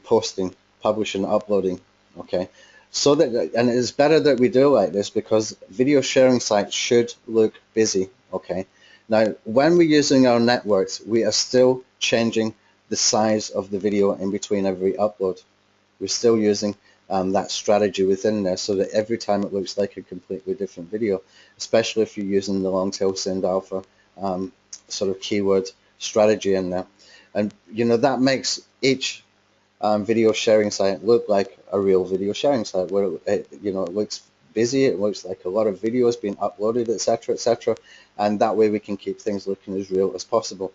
posting, publishing, uploading. Okay, so that, and it's better that we do like this, because video sharing sites should look busy. Okay, now when we're using our networks, we are still changing the size of the video in between every upload. We're still using that strategy within there, so that every time it looks like a completely different video, especially if you're using the long tail Synd alpha sort of keyword strategy in there. And that makes each video sharing site look like a real video sharing site, where it looks busy, it looks like a lot of videos being uploaded, etc., etc., and that way we can keep things looking as real as possible.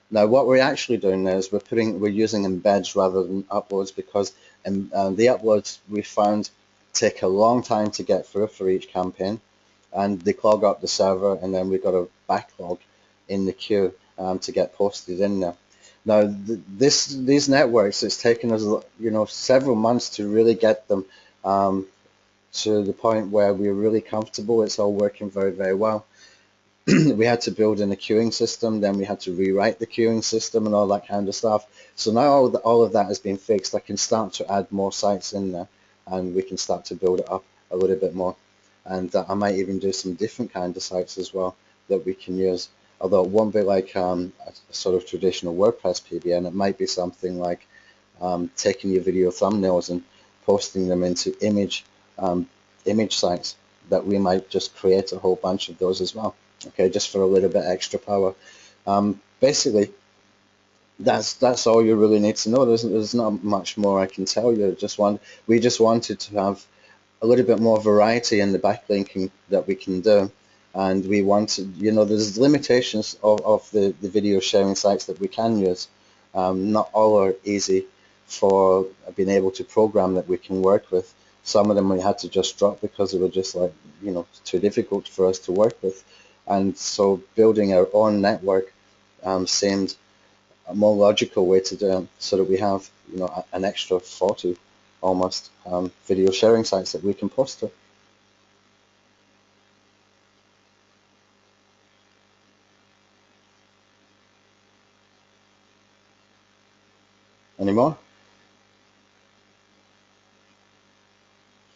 Now, what we're actually doing there is we're using embeds rather than uploads, because the uploads we found take a long time to get through for each campaign, and they clog up the server, and then we've got a backlog in the queue to get posted in there. Now, these networks, it's taken us several months to really get them to the point where we're really comfortable. It's all working very, very well. We had to build in a queuing system, then we had to rewrite the queuing system and all that kind of stuff. So now all of that has been fixed. I can start to add more sites in there, and we can start to build it up a little bit more. And I might even do some different kind of sites as well that we can use. Although it won't be like a sort of traditional WordPress PBN. It might be something like taking your video thumbnails and posting them into image sites, that we might just create a whole bunch of those as well. Okay, just for a little bit extra power. Basically, that's all you really need to know. There's not much more I can tell you. We just wanted to have a little bit more variety in the backlinking that we can do, and we wanted, there's limitations of the video sharing sites that we can use. Not all are easy for being able to program that we can work with. Some of them we had to just drop because they were just like, too difficult for us to work with. And so building our own network seemed a more logical way to do it, so that we have, an extra 40 almost video sharing sites that we can post to. Any more?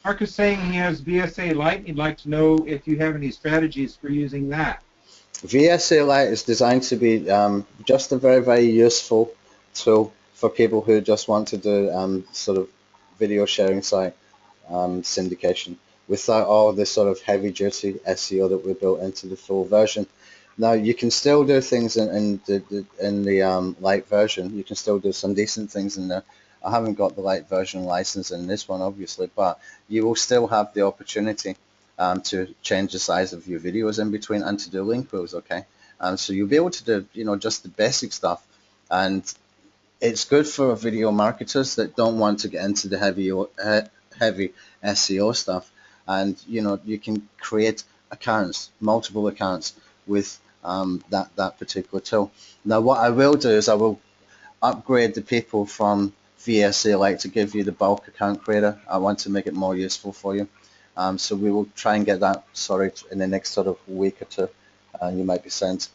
Mark is saying he has VSA Lite, and he'd like to know if you have any strategies for using that. VSA Lite is designed to be just a very, very useful tool for people who just want to do sort of video sharing site syndication without all this sort of heavy-duty SEO that we built into the full version. Now, you can still do things in the light version. You can still do some decent things in there. I haven't got the light version license in this one, obviously, but you will still have the opportunity to change the size of your videos in between, and to do link wheels. Okay, so you'll be able to do just the basic stuff, and it's good for video marketers that don't want to get into the heavy SEO stuff. And you can create accounts, multiple accounts, with that particular tool. Now, what I will do is I will upgrade the people from VSA Lite to give you the bulk account creator. I want to make it more useful for you. So we will try and get that sorted in the next sort of week or two, and you might be sent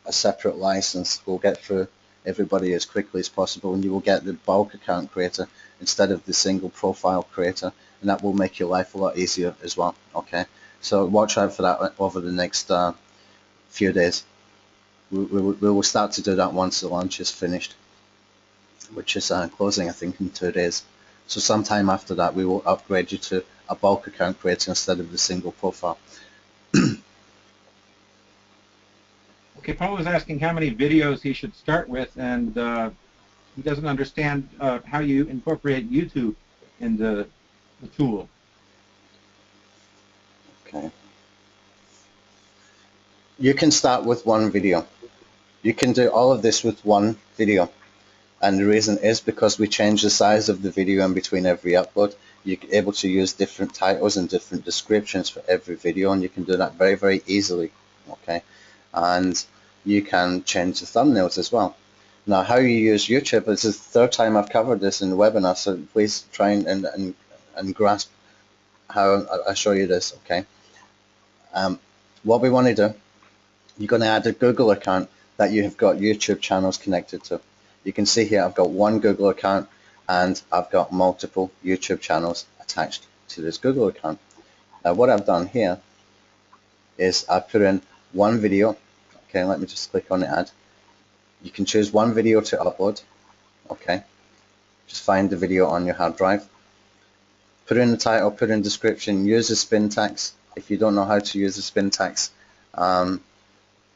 a separate license. We'll get through everybody as quickly as possible, and you will get the bulk account creator instead of the single profile creator and that will make your life a lot easier as well. Okay, so watch out for that over the next few days. We will start to do that once the launch is finished, which is closing, I think, in 2 days. So sometime after that, we will upgrade you to a bulk account creator instead of the single profile. Okay, Paul was asking how many videos he should start with, and he doesn't understand how you incorporate YouTube into the tool. Okay. You can start with one video. You can do all of this with one video. And the reason is because we change the size of the video in between every upload. You're able to use different titles and different descriptions for every video, and you can do that very, very easily. Okay, and you can change the thumbnails as well. Now, how you use YouTube, this is the third time I've covered this in the webinar, so please try and grasp how I show you this. Okay, what we want to do, you're going to add a Google account that you have got YouTube channels connected to. You can see here I've got one Google account and I've got multiple YouTube channels attached to this Google account. Now what I've done here is I put in one video. Okay, let me just click on the add. You can choose one video to upload. Okay, just find the video on your hard drive. Put in the title, put in description, use the spin tags. If you don't know how to use the spin tags,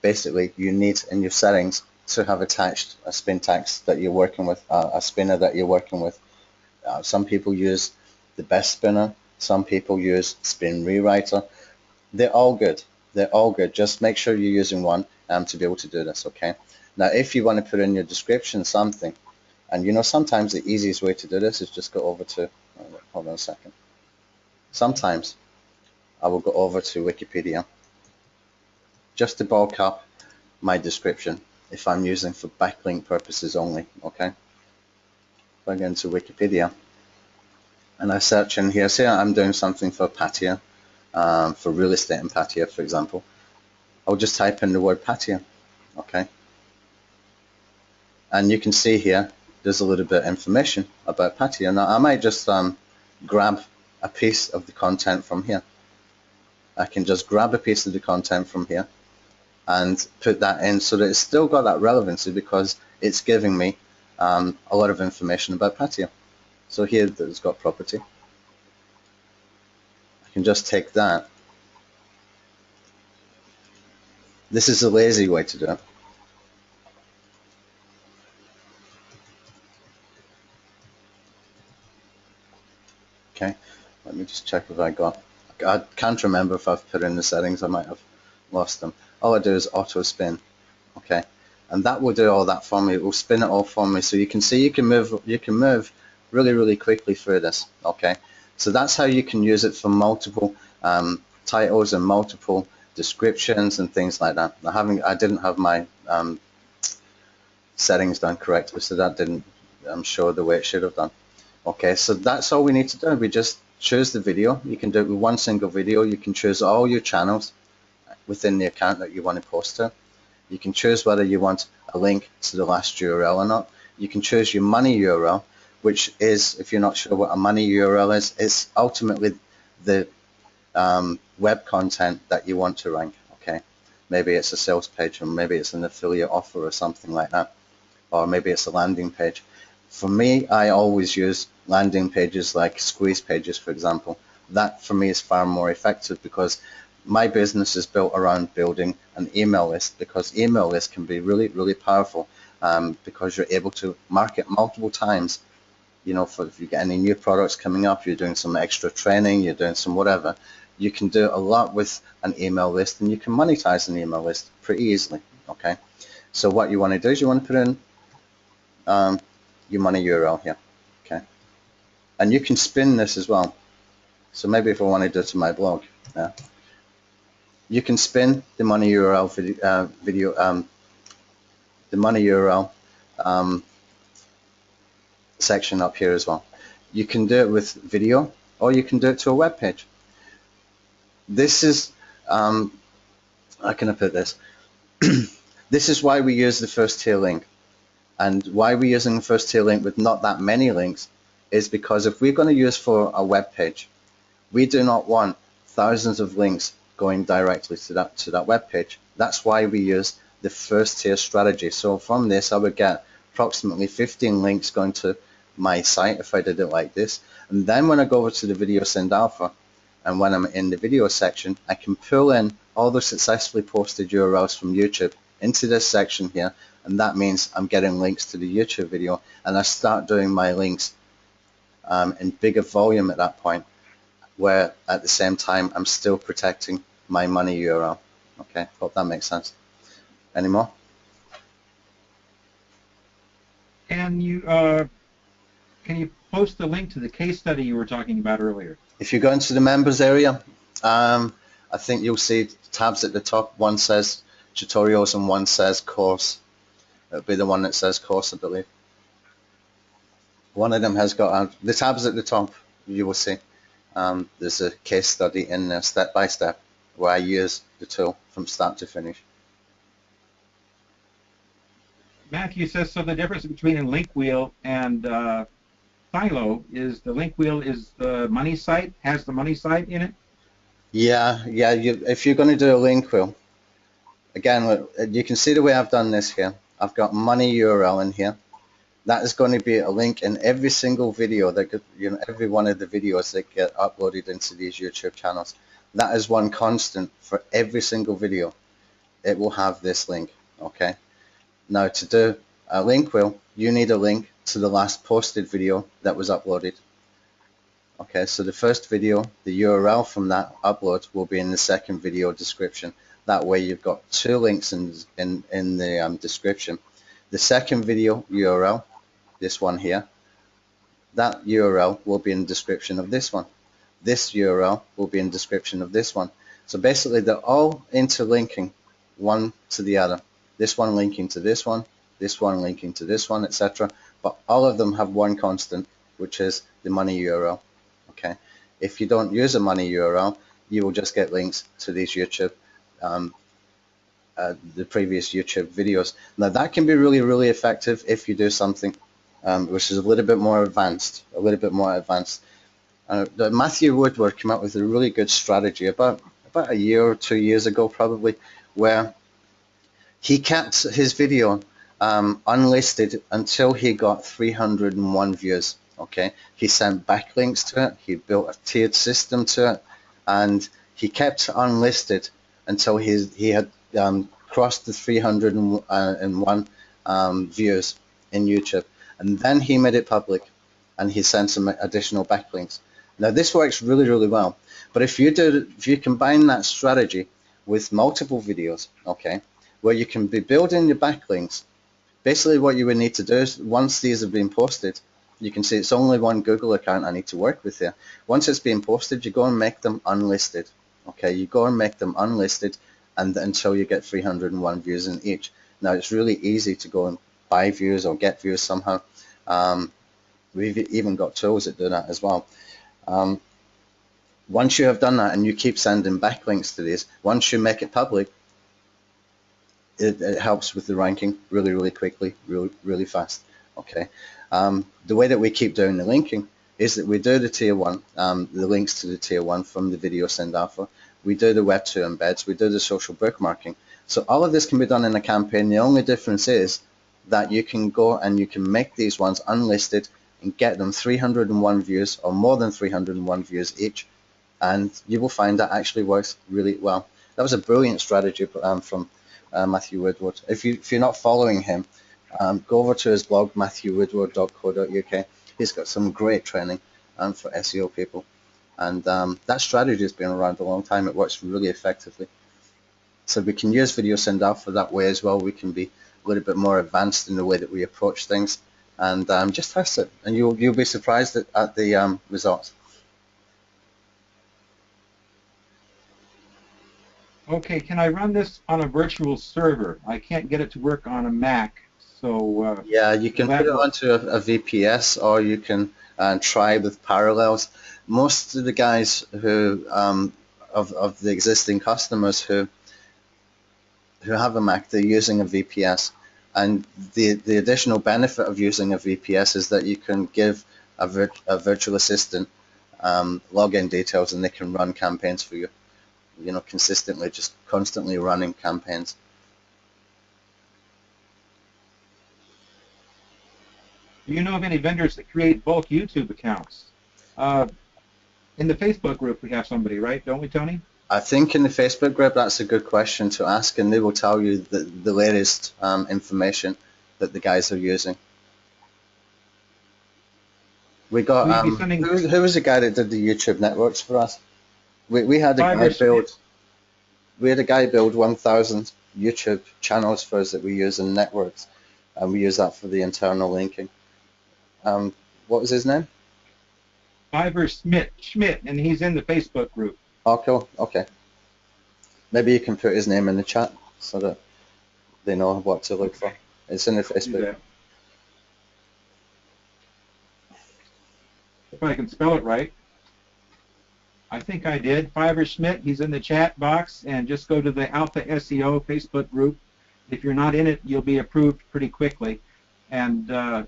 basically you need in your settings to have attached a spin tags that you're working with, a spinner that you're working with. Some people use the best spinner, some people use spin rewriter. They're all good. They're all good. Just make sure you're using one to be able to do this. Okay. Now, if you want to put in your description something, and you know sometimes the easiest way to do this is just go over to. Hold on a second. Sometimes I will go over to Wikipedia just to bulk up my description if I'm using for backlink purposes only. Okay, if I go into Wikipedia and I search in here, say I'm doing something for patio, for real estate in patio, for example, I'll just type in the word patio. Okay, and you can see here there's a little bit of information about patio. Now I might just grab a piece of the content from here. I can just grab a piece of the content from here and put that in so that it's still got that relevancy because it's giving me a lot of information about patio. So here it's got property. I can just take that. This is a lazy way to do it. Okay, let me just check if I can't remember if I've put in the settings. I might have lost them. All I do is auto spin. Okay, and that will do all that for me. It will spin it all for me. So you can see you can move really, really quickly through this. Okay, so that's how you can use it for multiple titles and multiple descriptions and things like that. I didn't have my settings done correctly, so that didn't show the way it should have done. Okay, so that's all we need to do. We just choose the video. You can do it with one single video. You can choose all your channels within the account that you want to post to. You can choose whether you want a link to the last URL or not. You can choose your money URL, which is, if you're not sure what a money URL is, it's ultimately the web content that you want to rank. Okay, maybe it's a sales page, or maybe it's an affiliate offer or something like that, or maybe it's a landing page. For me, I always use landing pages like squeeze pages, for example. That for me is far more effective because my business is built around building an email list, because email lists can be really, really powerful because you're able to market multiple times. You know, if you get any new products coming up, you're doing some extra training, you're doing some whatever, you can do a lot with an email list, and you can monetize an email list pretty easily. Okay, so what you want to do is you want to put in your money URL here. Okay, and you can spin this as well. So maybe if I want to do it to my blog, you can spin the money URL the money URL section up here as well. You can do it with video, or you can do it to a web page. This is how can I put this? This is why we use the first tier link, and why we're using the first tier link with not that many links is because if we're going to use for a web page, We do not want thousands of links going directly to that web page. That's why we use the first tier strategy. So from this, I would get approximately 15 links going to my site if I did it like this. And then when I go over to the Video Synd Alpha, and when I'm in the video section, I can pull in all the successfully posted URLs from YouTube into this section here, and that means I'm getting links to the YouTube video, and I start doing my links in bigger volume at that point, where at the same time I'm still protecting my money URL. Okay, hope that makes sense. Any more? And can you post the link to the case study you were talking about earlier? If you go into the members area, I think you'll see tabs at the top. One says tutorials and one says course. It'll be the one that says course, I believe. One of them has got the tabs at the top. You will see there's a case study in there, step by step, where I use the tool from start to finish. Matthew says, so the difference between a link wheel and Philo is the link wheel is the money site, has the money site in it? Yeah. If you're going to do a link wheel, again, look, you can see the way I've done this here. I've got money URL in here. That is going to be a link in every single video that could, every one of the videos that get uploaded into these YouTube channels. That is one constant for every single video. It will have this link. Okay. Now to do a link wheel, you need a link to the last posted video that was uploaded. Okay, so the first video, the URL from that upload will be in the second video description. That way you've got two links in the description. The second video URL, this one here, that URL will be in the description of this one. This URL will be in the description of this one. So basically they're all interlinking one to the other. This one linking to this one linking to this one, etc. But all of them have one constant, which is the money URL. Okay. If you don't use a money URL, you will just get links to these YouTube, the previous YouTube videos. Now that can be really, really effective if you do something which is a little bit more advanced. Matthew Woodward came up with a really good strategy about a year or 2 years ago, probably, where he kept his video unlisted until he got 301 views. Okay, he sent backlinks to it, he built a tiered system to it, and he kept it unlisted until he had crossed the 301 views in YouTube, and then he made it public, and he sent some additional backlinks. Now this works really, really well, but if you combine that strategy with multiple videos, okay, where you can be building your backlinks, basically what you would need to do is once these have been posted, you can see it's only one Google account I need to work with here. Once it's been posted, you go and make them unlisted. Okay, you go and make them unlisted and until you get 301 views in each. Now it's really easy to go and buy views or get views somehow. We've even got tools that do that as well. Once you have done that and you keep sending backlinks to these, once you make it public, it helps with the ranking really, really quickly, really fast. Okay. The way that we keep doing the linking is that we do the tier 1, the links to the tier 1 from the Video Synd Alpha. We do the Web 2 embeds. We do the social bookmarking. So all of this can be done in a campaign. The only difference is that you can go and you can make these ones unlisted and get them 301 views or more than 301 views each, and you will find that actually works really well. That was a brilliant strategy from Matthew Woodward. If you're not following him, go over to his blog, matthewwoodward.co.uk. He's got some great training for SEO people, and that strategy has been around a long time. It works really effectively. So we can use Video Synd Alpha that way as well. We can be a little bit more advanced in the way that we approach things, and just test it, and you'll be surprised at the results. Okay, can I run this on a virtual server? I can't get it to work on a Mac, so... yeah, you can put it onto a VPS, or you can try with Parallels. Most of the guys who, of the existing customers who have a Mac, they're using a VPS. And the additional benefit of using a VPS is that you can give a virtual assistant login details, and they can run campaigns for you, consistently, just constantly running campaigns. Do you know of any vendors that create bulk YouTube accounts? In the Facebook group, we have somebody, right? Don't we, Tony? I think in the Facebook group, that's a good question to ask, and they will tell you the latest information that the guys are using. We got Will you be sending who was the guy that did the YouTube networks for us? We had a guy build. We had a guy build 1,000 YouTube channels for us that we use in networks, and we use that for the internal linking. What was his name? Fiverr Schmidt, and he's in the Facebook group. Oh, cool. Okay. Maybe you can put his name in the chat so that they know what to look for. It's in the Facebook. If I can spell it right. I think I did. Fiverr Schmidt, he's in the chat box, and just go to the Alpha SEO Facebook group. If you're not in it, you'll be approved pretty quickly. And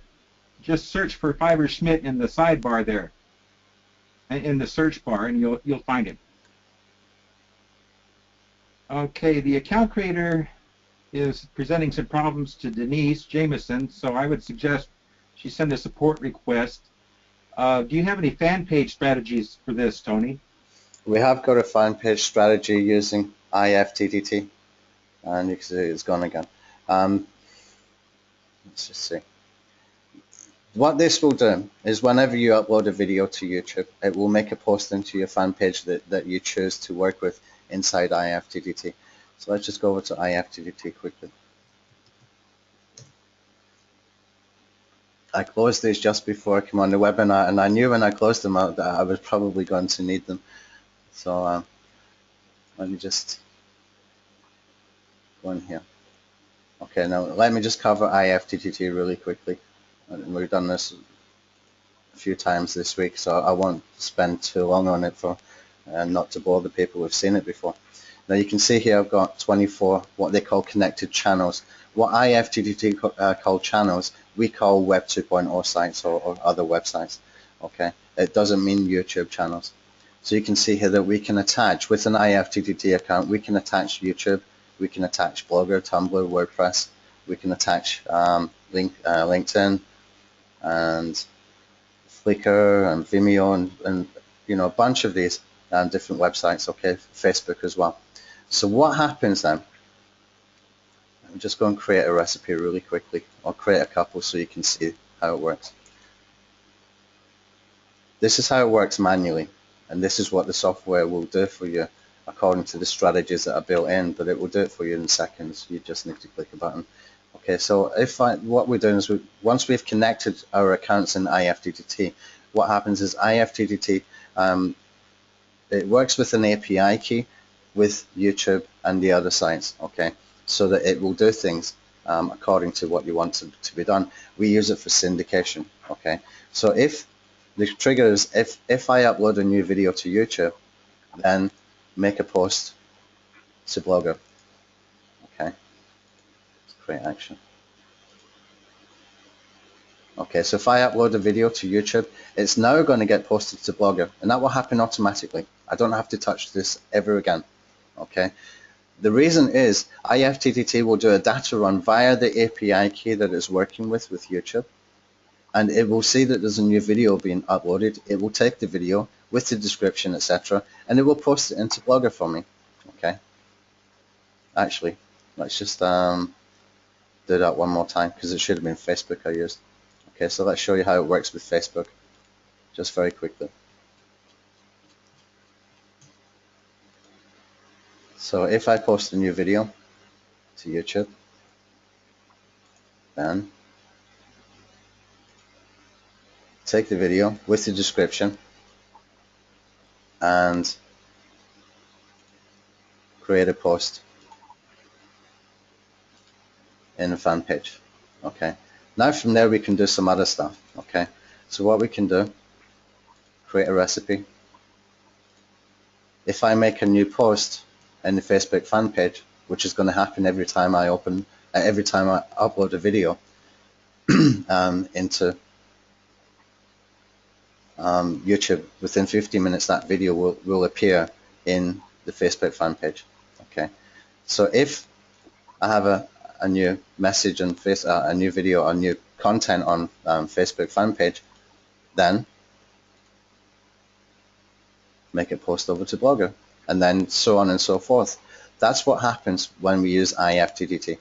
just search for Fiverr Schmidt in the sidebar there, in the search bar, and you'll find him. Okay, the account creator is presenting some problems to Denise Jameson, so I would suggest she send a support request. Do you have any fan page strategies for this, Tony? We have got a fan page strategy using IFTTT, and you can see it's gone again. Let's just see. What this will do is whenever you upload a video to YouTube, it will make a post into your fan page that you choose to work with inside IFTTT. So let's just go over to IFTTT quickly. I closed these just before I came on the webinar, and I knew when I closed them out that I was probably going to need them. So let me just go in here. Okay, now let me just cover IFTTT really quickly. And we've done this a few times this week, so I won't spend too long on it for not to bore the people who've seen it before. Now you can see here I've got 24 what they call connected channels. What IFTTT call channels, we call Web 2.0 sites or other websites. Okay, it doesn't mean YouTube channels. So you can see here that we can attach, with an IFTTT account, we can attach YouTube, we can attach Blogger, Tumblr, WordPress, we can attach LinkedIn and Flickr and Vimeo and a bunch of these different websites, okay, Facebook as well. So what happens then? I'm just going to create a recipe really quickly. I'll create a couple so you can see how it works. This is how it works manually, and this is what the software will do for you according to the strategies that are built in, but it will do it for you in seconds. You just need to click a button. Okay, so what we're doing is once we've connected our accounts in IFTTT, what happens is IFTTT, it works with an API key with YouTube and the other sites, okay, so that it will do things according to what you want to be done. We use it for syndication, okay. So if the trigger is if I upload a new video to YouTube, then make a post to Blogger, okay. Let's create action. Okay, so if I upload a video to YouTube, it's now going to get posted to Blogger, and that will happen automatically. I don't have to touch this ever again. Okay. The reason is IFTTT will do a data run via the API key that it's working with YouTube, and it will see that there's a new video being uploaded. It will take the video with the description, etc., and it will post it into Blogger for me. Okay. Actually, let's just do that one more time because it should have been Facebook I used. Okay, so let's show you how it works with Facebook, just very quickly. So if I post a new video to YouTube, then take the video with the description and create a post in the fan page. Okay. Now from there we can do some other stuff. Okay. So what we can do, create a recipe. If I make a new post in the Facebook fan page, which is going to happen every time I upload a video into YouTube, within 15 minutes that video will appear in the Facebook fan page. Okay, so if I have a new message on a new video or new content on Facebook fan page, then make it post over to Blogger, and then so on and so forth. That's what happens when we use IFTTT.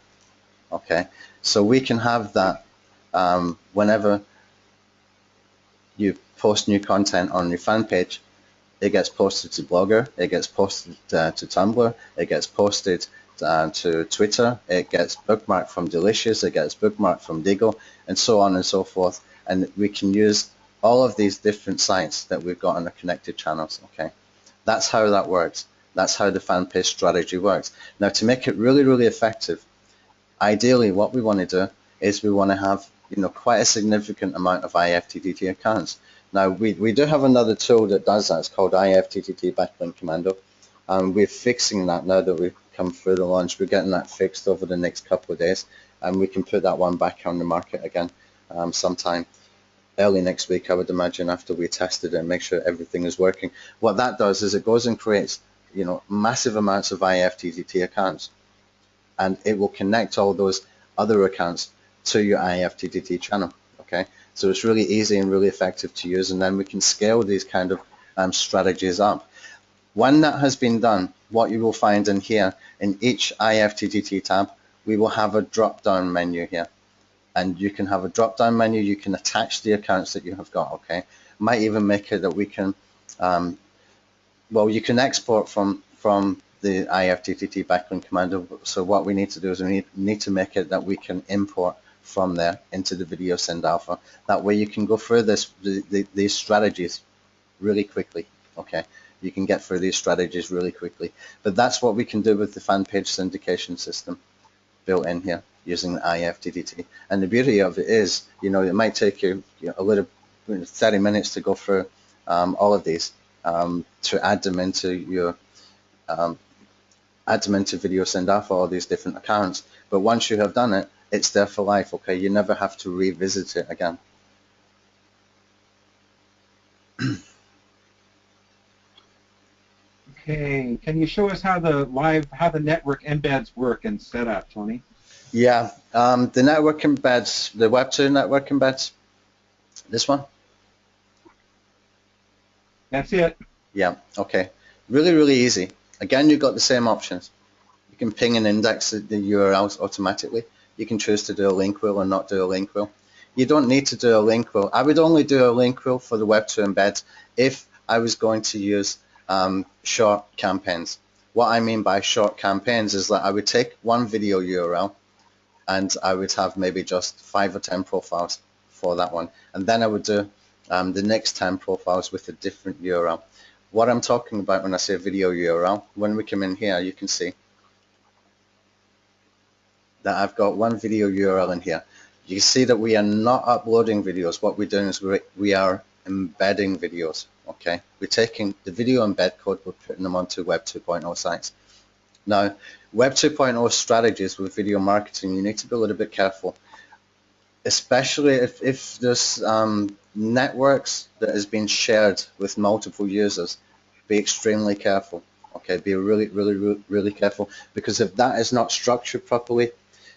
Okay, so we can have that whenever you post new content on your fan page, it gets posted to Blogger, it gets posted to Tumblr, it gets posted to Twitter, it gets bookmarked from Delicious, it gets bookmarked from Diggle, and so on and so forth. And we can use all of these different sites that we've got on the connected channels. Okay, that's how that works. That's how the fan page strategy works. Now, to make it really, really effective, ideally, what we want to do is we want to have quite a significant amount of IFTTT accounts. Now, we do have another tool that does that. It's called IFTTT Backlink Commando. We're fixing that now that we've come through the launch. We're getting that fixed over the next couple of days, and we can put that one back on the market again sometime early next week, I would imagine, after we tested it and make sure everything is working. What that does is it goes and creates massive amounts of IFTTT accounts, and it will connect all those other accounts to your IFTTT channel. Okay, so it's really easy and really effective to use, and then we can scale these kind of strategies up. When that has been done, what you will find in here, in each IFTTT tab, we will have a drop-down menu here, and you can have a drop-down menu. You can attach the accounts that you have got. Okay, might even make it that we can, well, you can export from the IFTTT backlink commando. So what we need to do is we need to make it that we can import from there into the Video Synd Alpha. That way you can go through these strategies really quickly. Okay, you can get through these strategies really quickly. But that's what we can do with the fan page syndication system built in here using the IFTTT. And the beauty of it is, it might take you, a little 30 minutes to go through all of these to add them into your Video Synd Alpha, all these different accounts. But once you have done it, it's there for life. Okay, you never have to revisit it again. Okay, can you show us how the network embeds work and set up, Tony? Yeah, the network embeds, the Web2 network embeds, this one? That's it. Yeah, okay. Really, really easy. Again, you've got the same options. You can ping and index the URLs automatically. You can choose to do a link wheel or not do a link wheel. You don't need to do a link wheel. I would only do a link wheel for the Web2 embeds if I was going to use short campaigns. What I mean by short campaigns is that I would take one video URL and I would have maybe just 5 or 10 profiles for that one. And then I would do the next 10 profiles with a different URL. What I'm talking about when I say video URL, when we come in here, you can see that I've got one video URL in here. You see that we are not uploading videos. What we're doing is we are embedding videos. Okay, we're taking the video embed code, we're putting them onto Web 2.0 sites. Now, Web 2.0 strategies with video marketing, you need to be a little bit careful, especially if there's networks that has been shared with multiple users. Be extremely careful. Okay, be really, really, really careful, because if that is not structured properly,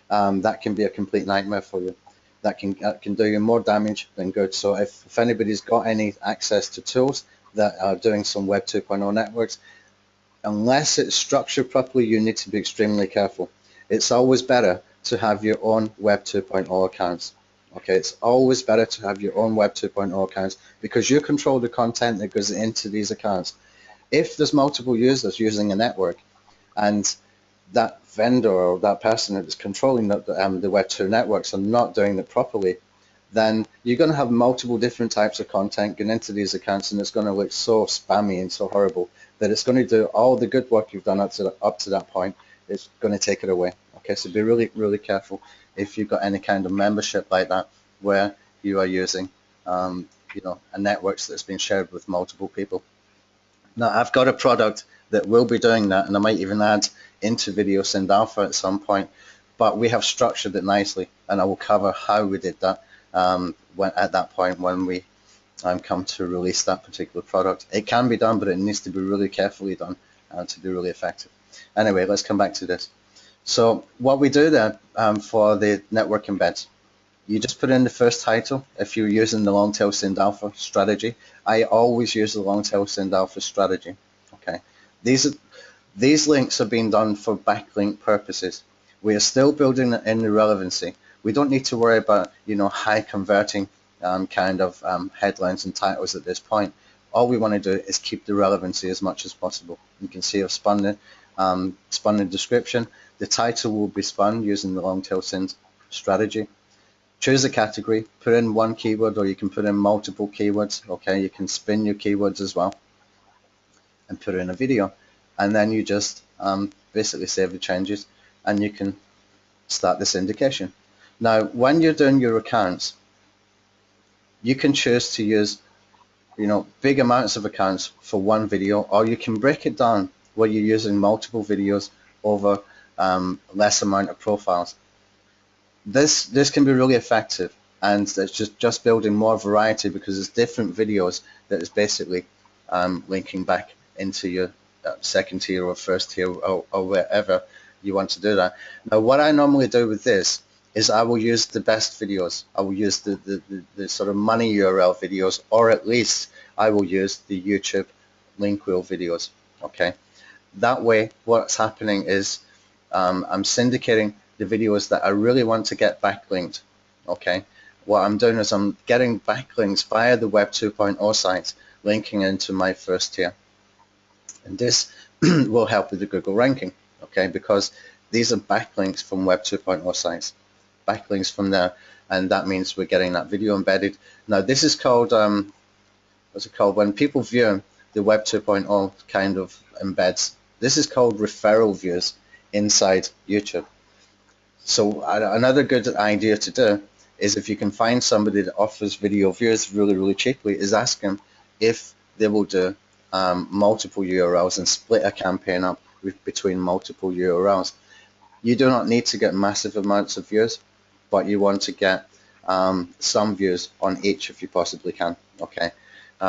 that can be a complete nightmare for you. That can do you more damage than good. So if anybody's got any access to tools that are doing some Web 2.0 networks, unless it's structured properly, you need to be extremely careful. It's always better to have your own Web 2.0 accounts. Okay, it's always better to have your own Web 2.0 accounts, because you control the content that goes into these accounts. If there's multiple users using a network, and that vendor or that person that is controlling the Web 2 networks are not doing it properly, then you're going to have multiple different types of content going into these accounts, and it's going to look so spammy and so horrible that it's going to do all the good work you've done up to that point. It's going to take it away. Okay, so be really, really careful if you've got any kind of membership like that where you are using a network that's been shared with multiple people. Now, I've got a product that will be doing that, and I might even add into Video Synd Alpha at some point, but we have structured it nicely, and I will cover how we did that at that point when we come to release that particular product. It can be done, but it needs to be really carefully done to be really effective. Anyway, let's come back to this. So what we do there for the network embeds, you just put in the first title. If you're using the long tail Synd alpha strategy, I always use the long tail Synd alpha strategy. Okay, these links are being done for backlink purposes. We are still building in the relevancy. We don't need to worry about high converting kind of headlines and titles at this point. All we want to do is keep the relevancy as much as possible. You can see I've spun the description. The title will be spun using the long tail Synd strategy. Choose a category, put in one keyword, or you can put in multiple keywords. Okay, you can spin your keywords as well and put in a video, and then you just basically save the changes and you can start the syndication. Now when you're doing your accounts, you can choose to use big amounts of accounts for one video, or you can break it down where you're using multiple videos over less amount of profiles. This can be really effective, and it's just building more variety because it's different videos that is basically linking back into your second tier or first tier or wherever you want to do that. Now what I normally do with this is I will use the best videos. I will use the sort of money URL videos, or at least I will use the YouTube link wheel videos. Okay, that way what's happening is I'm syndicating the videos that I really want to get backlinked. Okay, what I'm doing is I'm getting backlinks via the Web 2.0 sites linking into my first tier, and this will help with the Google ranking. Okay, because these are backlinks from Web 2.0 sites, backlinks from there, and that means we're getting that video embedded. Now this is called what's it called when people view the Web 2.0 kind of embeds, this is called referral views inside YouTube. So another good idea to do is, if you can find somebody that offers video views really cheaply, is ask them if they will do multiple URLs and split a campaign up between multiple URLs. You do not need to get massive amounts of views, but you want to get some views on each if you possibly can. Okay,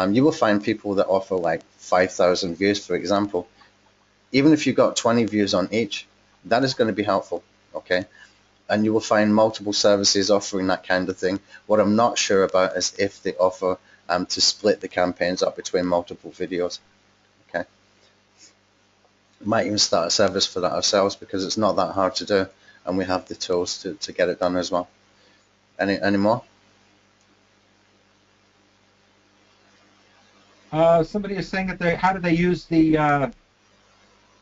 you will find people that offer like 5,000 views, for example. Even if you got 20 views on each, that is going to be helpful. Okay, and you will find multiple services offering that kind of thing. What I'm not sure about is if they offer to split the campaigns up between multiple videos. Okay, we might even start a service for that ourselves because it's not that hard to do, and we have the tools to get it done as well. Any more? Somebody is saying that how do they use the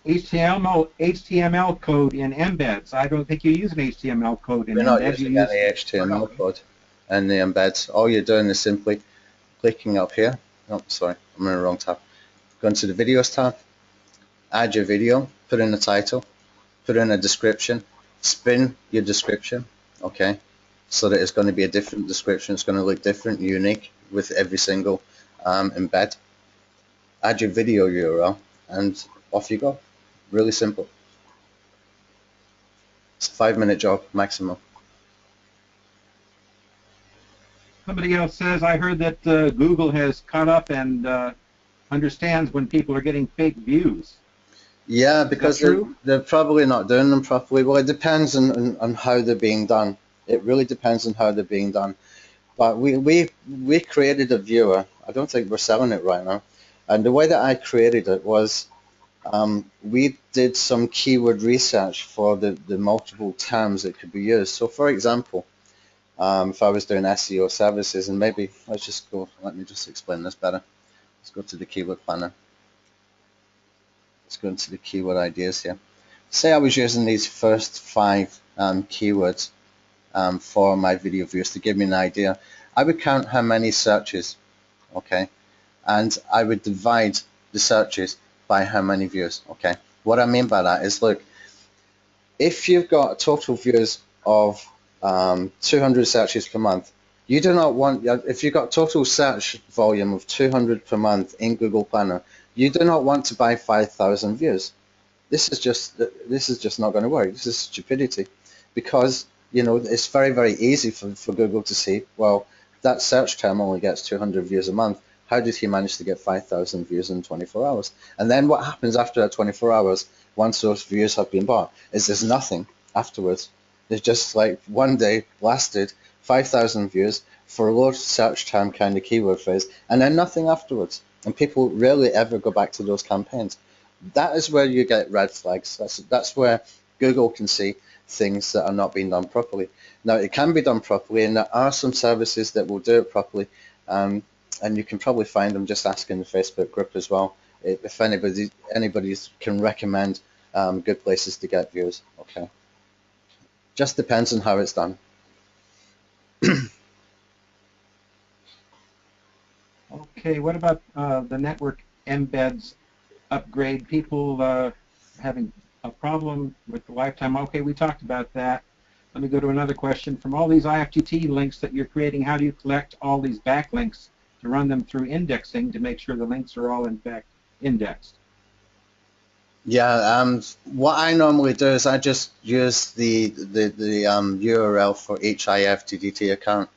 HTML code in embeds? I don't think you use an HTML code in We're embeds. not using any HTML code in the embeds. All you're doing is simply clicking up here. Oh, sorry, I'm in the wrong tab. Go into the videos tab, add your video, put in a title, put in a description, spin your description, okay, so that it's going to be a different description. It's going to look different, unique with every single embed. Add your video URL, and off you go. Really simple. It's a 5-minute job maximum. Somebody else says, I heard that Google has caught up and understands when people are getting fake views. Yeah, because they're probably not doing them properly. Well, it depends on how they're being done. It really depends on how they're being done. But we created a viewer. I don't think we're selling it right now. And the way that I created it was we did some keyword research for the multiple terms that could be used. So for example, if I was doing SEO services, and maybe let's just go, let me just explain this better. Let's go to the keyword planner. Let's go into the keyword ideas here. Say I was using these first 5 keywords for my video views to give me an idea. I would count how many searches, okay, and I would divide the searches by how many views. Okay, what I mean by that is, look, if you've got total views of 200 searches per month, you do not want, if you've got total search volume of 200 per month in Google Planner, you do not want to buy 5,000 views. This is just not going to work. This is stupidity, because it's very easy for Google to see, well, That search term only gets 200 views a month. How did he manage to get 5,000 views in 24 hours? And then what happens after that 24 hours, once those views have been bought, is there's nothing afterwards. There's just like one day lasted 5,000 views for a low search term kind of keyword phrase, and then nothing afterwards. And people rarely ever go back to those campaigns. That is where you get red flags. That's where Google can see things that are not being done properly. Now, it can be done properly, and there are some services that will do it properly, and you can probably find them just asking the Facebook group as well. If anybody can recommend good places to get views. Okay, just depends on how it's done. Okay, what about the network embeds upgrade? People having a problem with the lifetime. Okay, we talked about that. Let me go to another question. From all these IFTT links that you're creating, how do you collect all these backlinks to run them through indexing to make sure the links are all in fact indexed? Yeah, what I normally do is I just use the URL for each IFTTT account.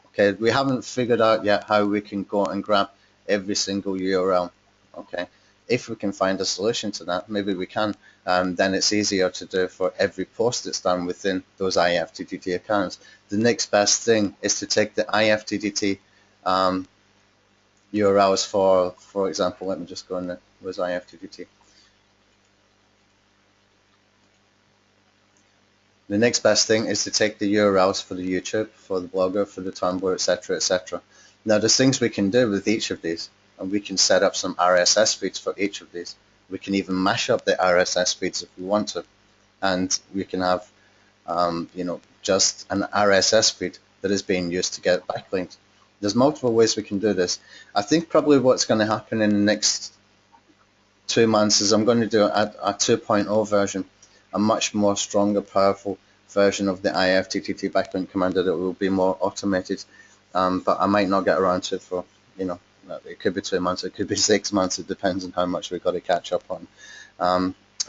Okay, we haven't figured out yet how we can go and grab every single URL. Okay, if we can find a solution to that, maybe we can. Then it's easier to do for every post that's done within those IFTTT accounts. The next best thing is to take the IFTTT URLs for example, let me just go in there. Where's IFTTT? The next best thing is to take the URLs for the YouTube, for the Blogger, for the Tumblr, etc., etc. Now, there's things we can do with each of these, and we can set up some RSS feeds for each of these. We can even mash up the RSS feeds if we want to, and we can have, just an RSS feed that is being used to get backlinks. There's multiple ways we can do this. I think probably what's going to happen in the next 2 months is I'm going to do a 2.0 version, a much more stronger, powerful version of the IFTTT backlink commander that will be more automated. But I might not get around to it for, it could be 2 months, it could be 6 months. It depends on how much we've got to catch up on.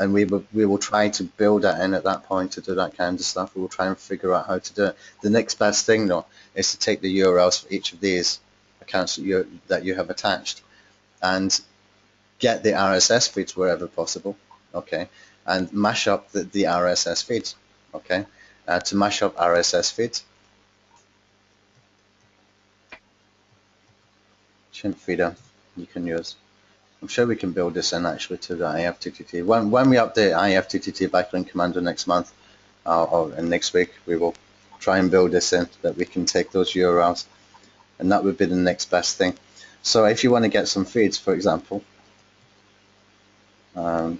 And we will try to build that in at that point to do that kind of stuff. We will try and figure out how to do it. The next best thing, though, is to take the URLs for each of these accounts that you have attached and get the RSS feeds wherever possible, okay, and mash up the RSS feeds, okay. To mash up RSS feeds, chimp feeder you can use. I'm sure we can build this in actually to the IFTTT. When we update IFTTT backlink commander next month or next week, we will try and build this in that we can take those URLs, and that would be the next best thing. So if you want to get some feeds, for example, let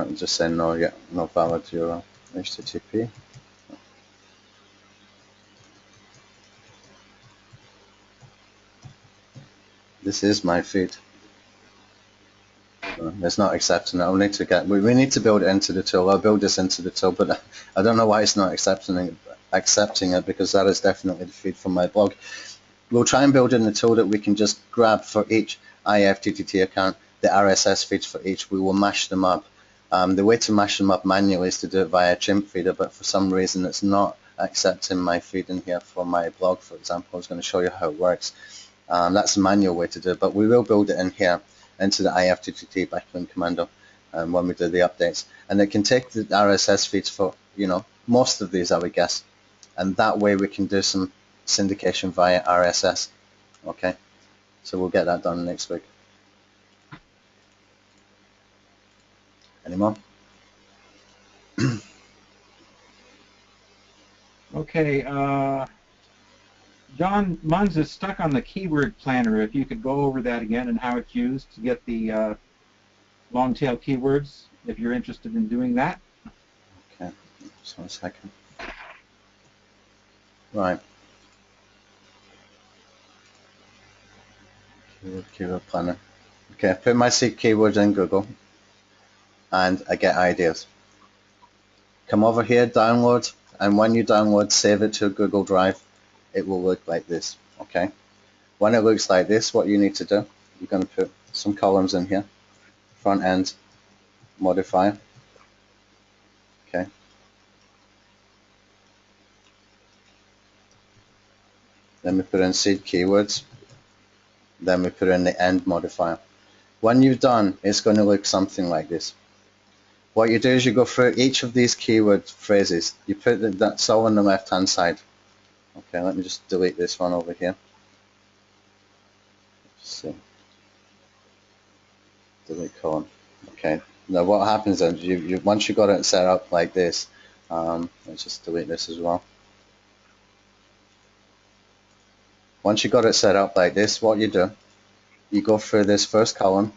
me just say no, yeah, no valid URL, HTTP. This is my feed. It's not accepting it. We need to build it into the tool. I'll build this into the tool, but I don't know why it's not accepting it because that is definitely the feed from my blog. We'll try and build in the tool that we can just grab for each IFTTT account the RSS feeds for each. We will mash them up. The way to mash them up manually is to do it via chimp feeder, but for some reason it's not accepting my feed in here for my blog, for example. I was going to show you how it works. That's a manual way to do it, but we will build it in here into the IFTTT backlink commander when we do the updates. And it can take the RSS feeds for, most of these, I would guess. And that way we can do some syndication via RSS. Okay, so we'll get that done next week. Any more? Okay, John Munz is stuck on the keyword planner. If you could go over that again and how it's used to get the long tail keywords, if you're interested in doing that. Okay, just 1 second. Right. Keyword planner. Okay, I put my keywords in Google and I get ideas. Come over here, download, and when you download, save it to a Google Drive. It will look like this, okay? When it looks like this, what you need to do, you're going to put some columns in here. front end modifier. Okay. Then we put in seed keywords. Then we put in the end modifier. When you've done, it's going to look something like this. What you do is you go through each of these keyword phrases. You put that's all on the left hand side. Okay, let me just delete this one over here. So, delete column. Okay. Now what happens is once you got it set up like this, let's just delete this as well. Once you got it set up like this, what you do, you go through this first column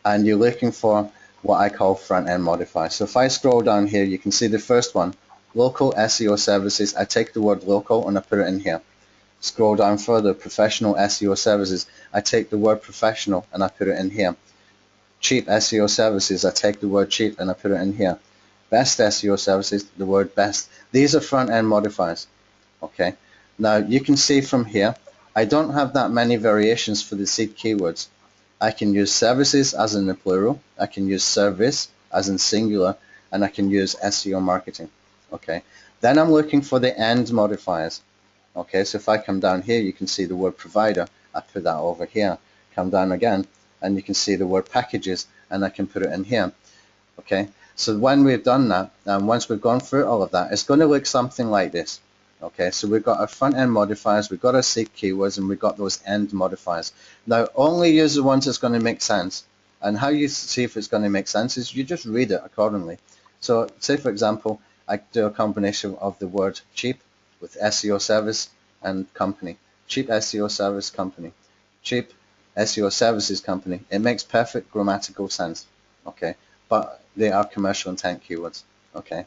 and you're looking for what I call front-end modifier. So if I scroll down here, you can see the first one, local SEO services. I take the word local and I put it in here. Scroll down further, professional SEO services. I take the word professional and I put it in here. Cheap SEO services. I take the word cheap and I put it in here. Best SEO services, the word best. These are front-end modifiers. Okay. Now you can see from here, I don't have that many variations for the seed keywords. I can use services as in the plural, I can use service as in singular, and I can use SEO marketing. Okay. Then I'm looking for the end modifiers. Okay, so if I come down here, you can see the word provider. I put that over here. Come down again, and you can see the word packages, and I can put it in here. Okay, so when we've done that, and once we've gone through all of that, it's going to look something like this. Okay, so we've got our front-end modifiers, we've got our seed keywords, and we've got those end modifiers. Now, only use the ones that's going to make sense. And how you see if it's going to make sense is you just read it accordingly. So, say for example, I do a combination of the word cheap with SEO service and company. Cheap SEO service company. Cheap SEO services company. It makes perfect grammatical sense. Okay, but they are commercial intent keywords. Okay.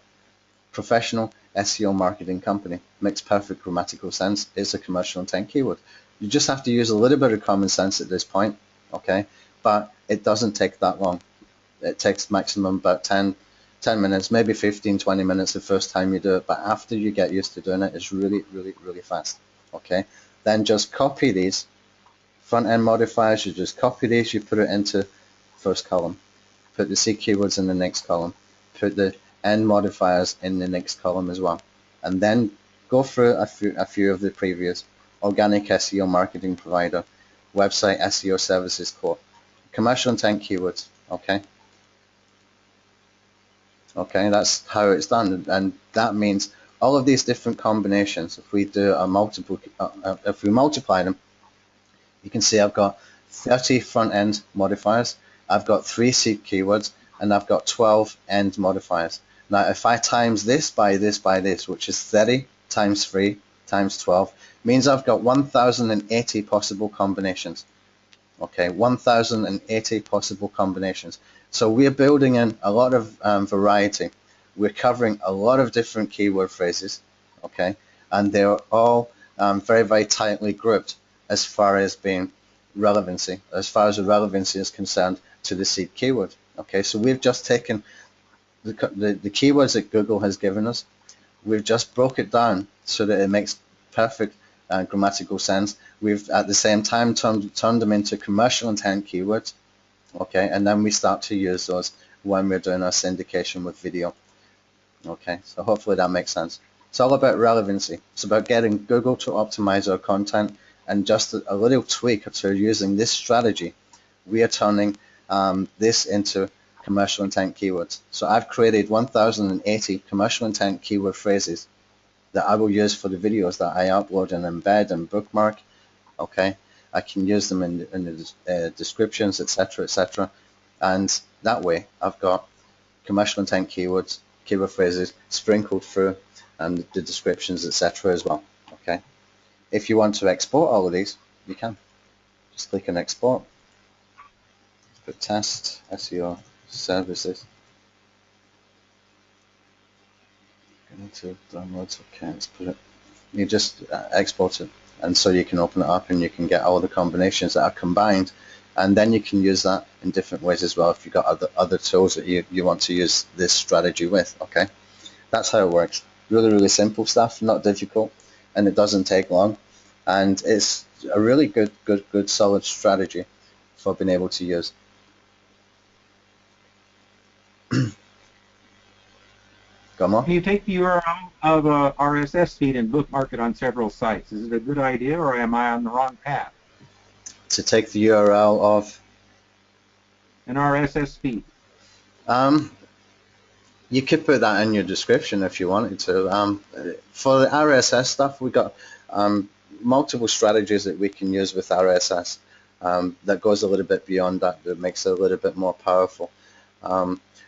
Professional SEO marketing company makes perfect grammatical sense. It's a commercial intent keyword. You just have to use a little bit of common sense at this point, okay? But it doesn't take that long. It takes maximum about 10 minutes, maybe 15, 20 minutes the first time you do it. But after you get used to doing it, it's really, really, really fast, okay? Then just copy these front-end modifiers. You just copy these. You put it into first column. Put the C keywords in the next column. Put the end modifiers in the next column as well, and then go through a few of the previous: organic SEO marketing provider, website SEO services core, commercial intent keywords. Okay, that's how it's done, and that means all of these different combinations. If we do a multiple, if we multiply them, you can see I've got 30 front end modifiers, I've got 3 seed keywords, and I've got 12 end modifiers. Now, if I times this by this by this, which is 30 times 3 times 12, means I've got 1,080 possible combinations. Okay, 1,080 possible combinations. So we're building in a lot of variety. We're covering a lot of different keyword phrases, okay, and they're all very, very tightly grouped as far as being relevancy, as far as the relevancy is concerned to the seed keyword. Okay, so we've just taken the keywords that Google has given us, we've just broke it down so that it makes perfect grammatical sense. We've at the same time turned them into commercial intent keywords, okay, and then we start to use those when we're doing our syndication with video. Okay, so hopefully that makes sense. It's all about relevancy. It's about getting Google to optimize our content, and just a little tweak to using this strategy, we are turning this into commercial intent keywords. So I've created 1,080 commercial intent keyword phrases that I will use for the videos that I upload and embed and bookmark. Okay, I can use them in the descriptions, etc., etc. And that way I've got commercial intent keywords, keyword phrases sprinkled through, and the descriptions, etc. as well. Okay, if you want to export all of these, you can. Just click on export. Put test SEO services. Going to downloads. Okay, let's put it. You just export it, and so you can open it up and you can get all the combinations that are combined, and then you can use that in different ways as well if you've got other tools that you want to use this strategy with. Okay, that's how it works. Really, really simple stuff, not difficult, and it doesn't take long, and it's a really good solid strategy for being able to use. Come on. Can you take the URL of a RSS feed and bookmark it on several sites? Is it a good idea, or am I on the wrong path? To take the URL of An RSS feed. You could put that in your description if you wanted to. For the RSS stuff, we got multiple strategies that we can use with RSS that goes a little bit beyond that, that makes it a little bit more powerful.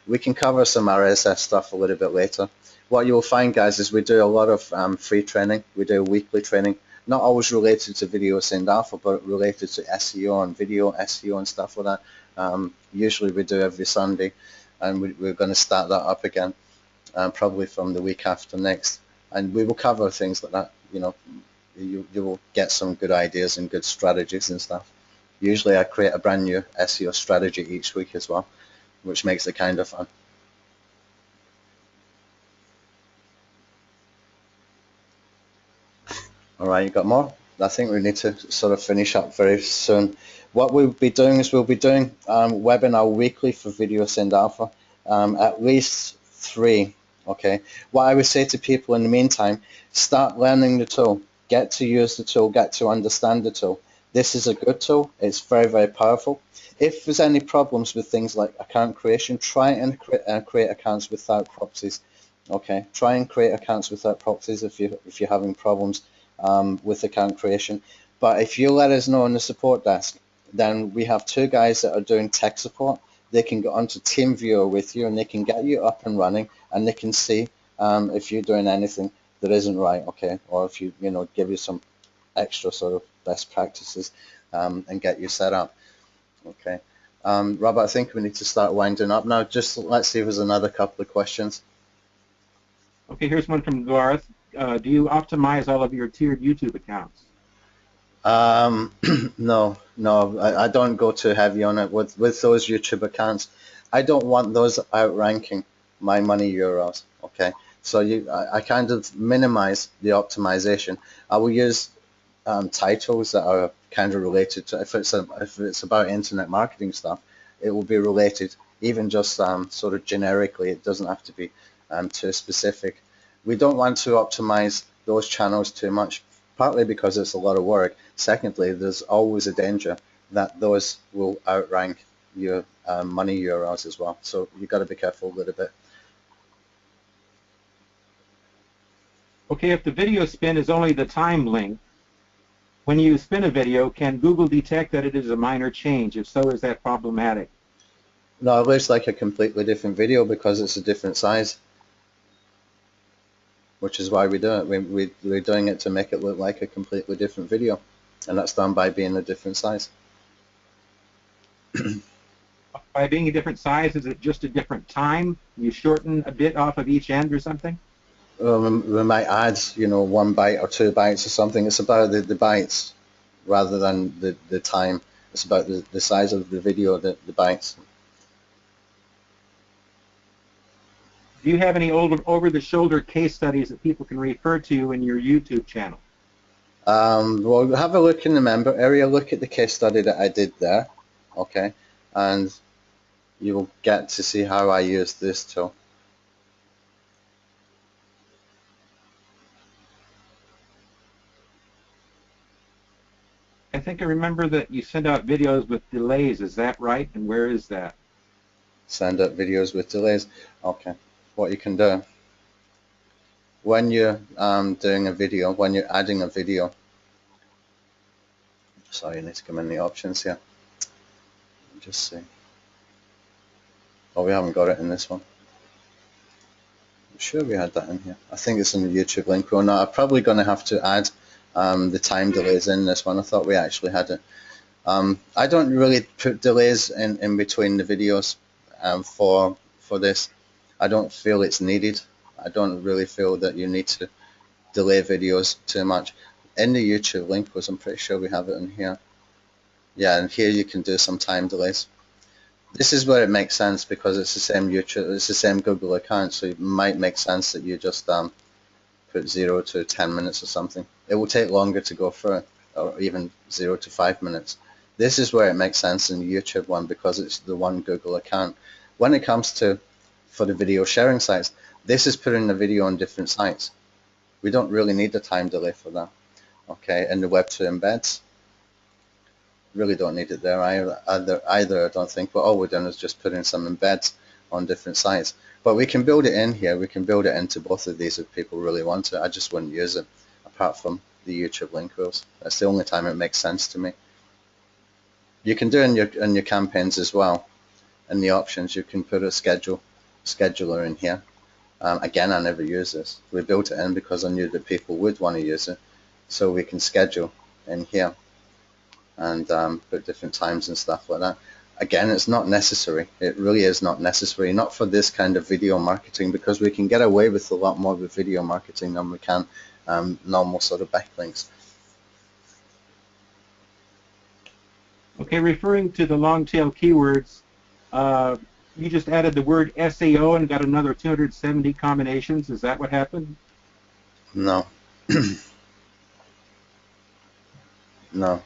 We can cover some RSS stuff a little bit later. What you'll find, guys, is we do a lot of free training. We do weekly training, not always related to Video Synd Alpha, but related to SEO and video SEO and stuff like that. Usually we do every Sunday, and we're going to start that up again, probably from the week after next. And we will cover things like that. You know, you will get some good ideas and good strategies and stuff. Usually I create a brand new SEO strategy each week as well, which makes it kind of fun. All right, you got more? I think we need to sort of finish up very soon. What we'll be doing is we'll be doing webinar weekly for Video Synd Alpha, at least 3. Okay. What I would say to people in the meantime, start learning the tool, get to use the tool, get to understand the tool. This is a good tool. It's very, very powerful. If there's any problems with things like account creation, try and create accounts without proxies. Okay. Try and create accounts without proxies if you're having problems with account creation. But if you let us know on the support desk, then we have 2 guys that are doing tech support. They can go onto TeamViewer with you and they can get you up and running, and they can see if you're doing anything that isn't right, okay, or if you give you some extra sort of best practices and get you set up, okay. Robert, I think we need to start winding up now. Just let's see if there's another couple of questions. Okay, here's one from Garth. Do you optimize all of your tiered YouTube accounts? No, I don't go too heavy on it with those YouTube accounts. I don't want those outranking my money euros. Okay, so I kind of minimize the optimization. I will use titles that are kind of related to, if it's about internet marketing stuff, it will be related, even just sort of generically. It doesn't have to be too specific. We don't want to optimize those channels too much, partly because it's a lot of work. Secondly, there's always a danger that those will outrank your money euros as well. So you've got to be careful a little bit. Okay, if the video spin is only the time length, when you spin a video, can Google detect that it is a minor change? If so, is that problematic? No, it looks like a completely different video because it's a different size, which is why we do it. We're doing it to make it look like a completely different video, and that's done by being a different size. By being a different size, is it just a different time? You shorten a bit off of each end or something? We might add, 1 byte or 2 bytes or something. It's about the bytes rather than the time. It's about the size of the video, the bytes. Do you have any over-the-shoulder case studies that people can refer to in your YouTube channel? Well, have a look in the member area. Look at the case study that I did there, okay, and you will get to see how I use this tool. I think I remember that you send out videos with delays. Is that right? And where is that? Send out videos with delays. Okay. What you can do when you're doing a video, when you're adding a video. Sorry, you need to come in the options here. Just see. Oh, we haven't got it in this one. I'm sure we had that in here. I think it's in the YouTube link. Well, no, I'm probably going to have to add the time delays in this one. I thought we actually had it. I don't really put delays in between the videos for this. I don't feel it's needed. I don't really feel that you need to delay videos too much. In the YouTube link was, I'm pretty sure we have it in here. Yeah, and here you can do some time delays. This is where it makes sense because it's the same YouTube, it's the same Google account, so it might make sense that you just put 0 to 10 minutes or something. It will take longer to go through, or even 0 to 5 minutes. This is where it makes sense in the YouTube one because it's the one Google account. When it comes to for the video sharing sites, This is putting the video on different sites. We don't really need the time delay for that. Okay, and the Web2 embeds, really don't need it there either, I don't think, but all we're doing is just putting some embeds on different sites. But we can build it in here, we can build it into both of these if people really want it. I just wouldn't use it apart from the YouTube link rules. That's the only time it makes sense to me. You can do in your campaigns as well. In the options, you can put a scheduler in here. Again, I never use this. We built it in because I knew that people would want to use it. So we can schedule in here and put different times and stuff like that. Again, it's not necessary. It really is not necessary, not for this kind of video marketing, because we can get away with a lot more with video marketing than we can normal sort of backlinks. Okay, referring to the long tail keywords, you just added the word SEO and got another 270 combinations. Is that what happened? No. No.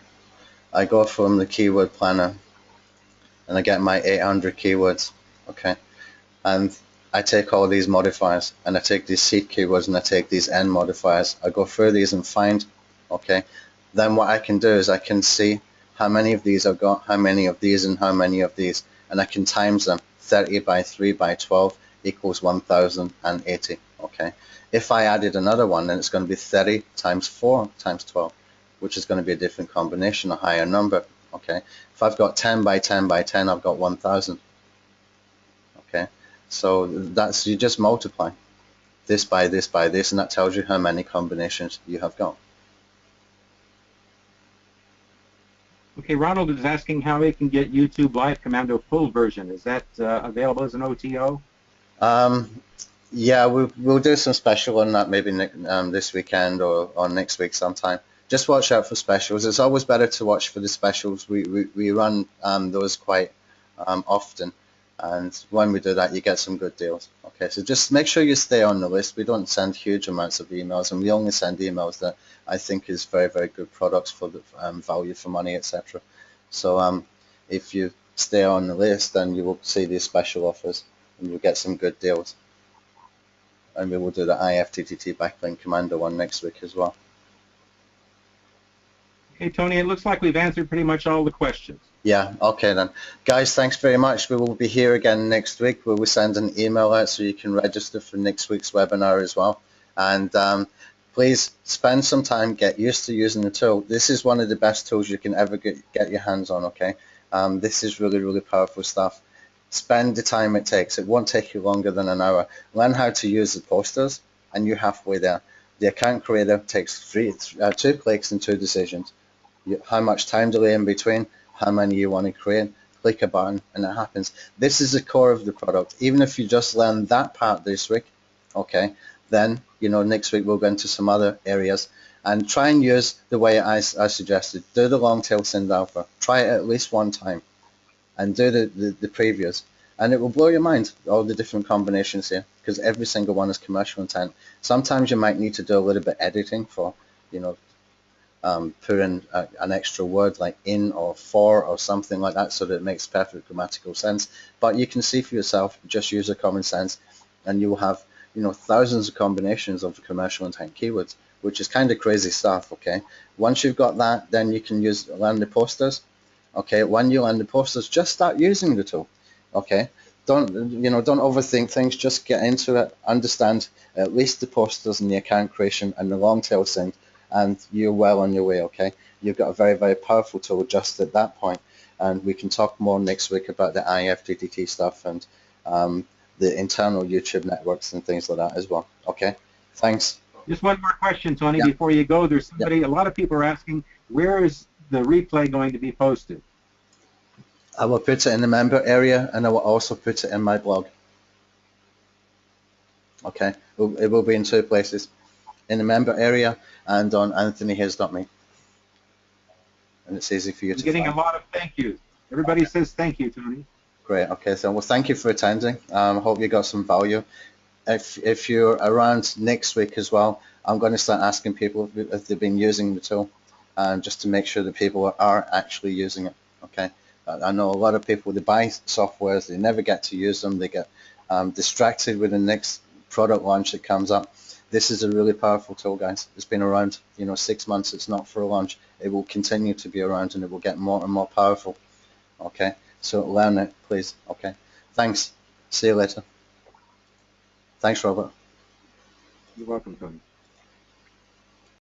I go from the keyword planner and I get my 800 keywords, okay? And I take all these modifiers and I take these seed keywords and I take these end modifiers. I go through these and find, okay? Then what I can do is I can see how many of these I've got, how many of these and how many of these, and I can times them. 30 by 3 by 12 equals 1080, okay? If I added another one, then it's going to be 30 times 4 times 12, which is going to be a different combination, a higher number, okay? If I've got 10 by 10 by 10, I've got 1000, okay? So that's, you just multiply this by this by this, and that tells you how many combinations you have got. Okay, Ronald is asking how he can get YouTube Live Commando full version. Is that available as an OTO? Yeah, we'll do some special on that maybe this weekend or next week sometime. Just watch out for specials. It's always better to watch for the specials. We run those quite often, and when we do that, you get some good deals. Okay, so just make sure you stay on the list. We don't send huge amounts of emails, and we only send emails that I think is very, very good products for the value for money, etc. So if you stay on the list, then you will see these special offers, and you'll get some good deals. And we will do the IFTTT backlink commando one next week as well. Okay, Tony, it looks like we've answered pretty much all the questions. Yeah, okay then. Guys, thanks very much. We will be here again next week. We will send an email out so you can register for next week's webinar as well. And please spend some time, get used to using the tool. This is one of the best tools you can ever get your hands on, okay? This is really, really powerful stuff. Spend the time it takes. It won't take you longer than an hour. Learn how to use the posters, and you're halfway there. The account creator takes 2 clicks and 2 decisions. How much time delay in between, how many you want to create, click a button, and it happens. This is the core of the product. Even if you just learn that part this week, okay, then, you know, next week we'll go into some other areas and try and use the way I suggested. Do the long tail Synd alpha. Try it at least one time and do the previews. And it will blow your mind, all the different combinations here, because every single one is commercial intent. Sometimes you might need to do a little bit editing for, you know, put in an extra word like in or for or something like that so that it makes perfect grammatical sense. But you can see for yourself, just use a common sense, and you will have, you know, thousands of combinations of commercial intent keywords, which is kind of crazy stuff, okay? Once you've got that, then you can learn the posters. Okay, when you learn the posters, just start using the tool. Okay, don't overthink things. Just get into it. Understand at least the posters and the account creation and the long tail Synd, and you're well on your way. Okay, you've got a very, very powerful tool just at that point. And we can talk more next week about the IFTTT stuff and the internal YouTube networks and things like that as well. Okay, thanks. Just one more question, Tony, Yeah. before you go. There's somebody, Yeah. a lot of people are asking, where is the replay going to be posted? I will put it in the member area, and I will also put it in my blog. Okay, it will be in 2 places, in the member area and on anthonyhayes.me. And it's easy for you I'm to getting find. a lot of thank yous. Everybody says thank you, Tony. Great. Okay, so well, thank you for attending. I hope you got some value. If you're around next week as well, I'm going to start asking people if they've been using the tool, just to make sure that people are actually using it. Okay. I know a lot of people, they buy softwares, they never get to use them, they get distracted with the next product launch that comes up. This is a really powerful tool, guys. It's been around, 6 months. It's not for a launch. It will continue to be around, and it will get more and more powerful. Okay, so learn it, please. Okay, thanks. See you later. Thanks, Robert. You're welcome, Tony.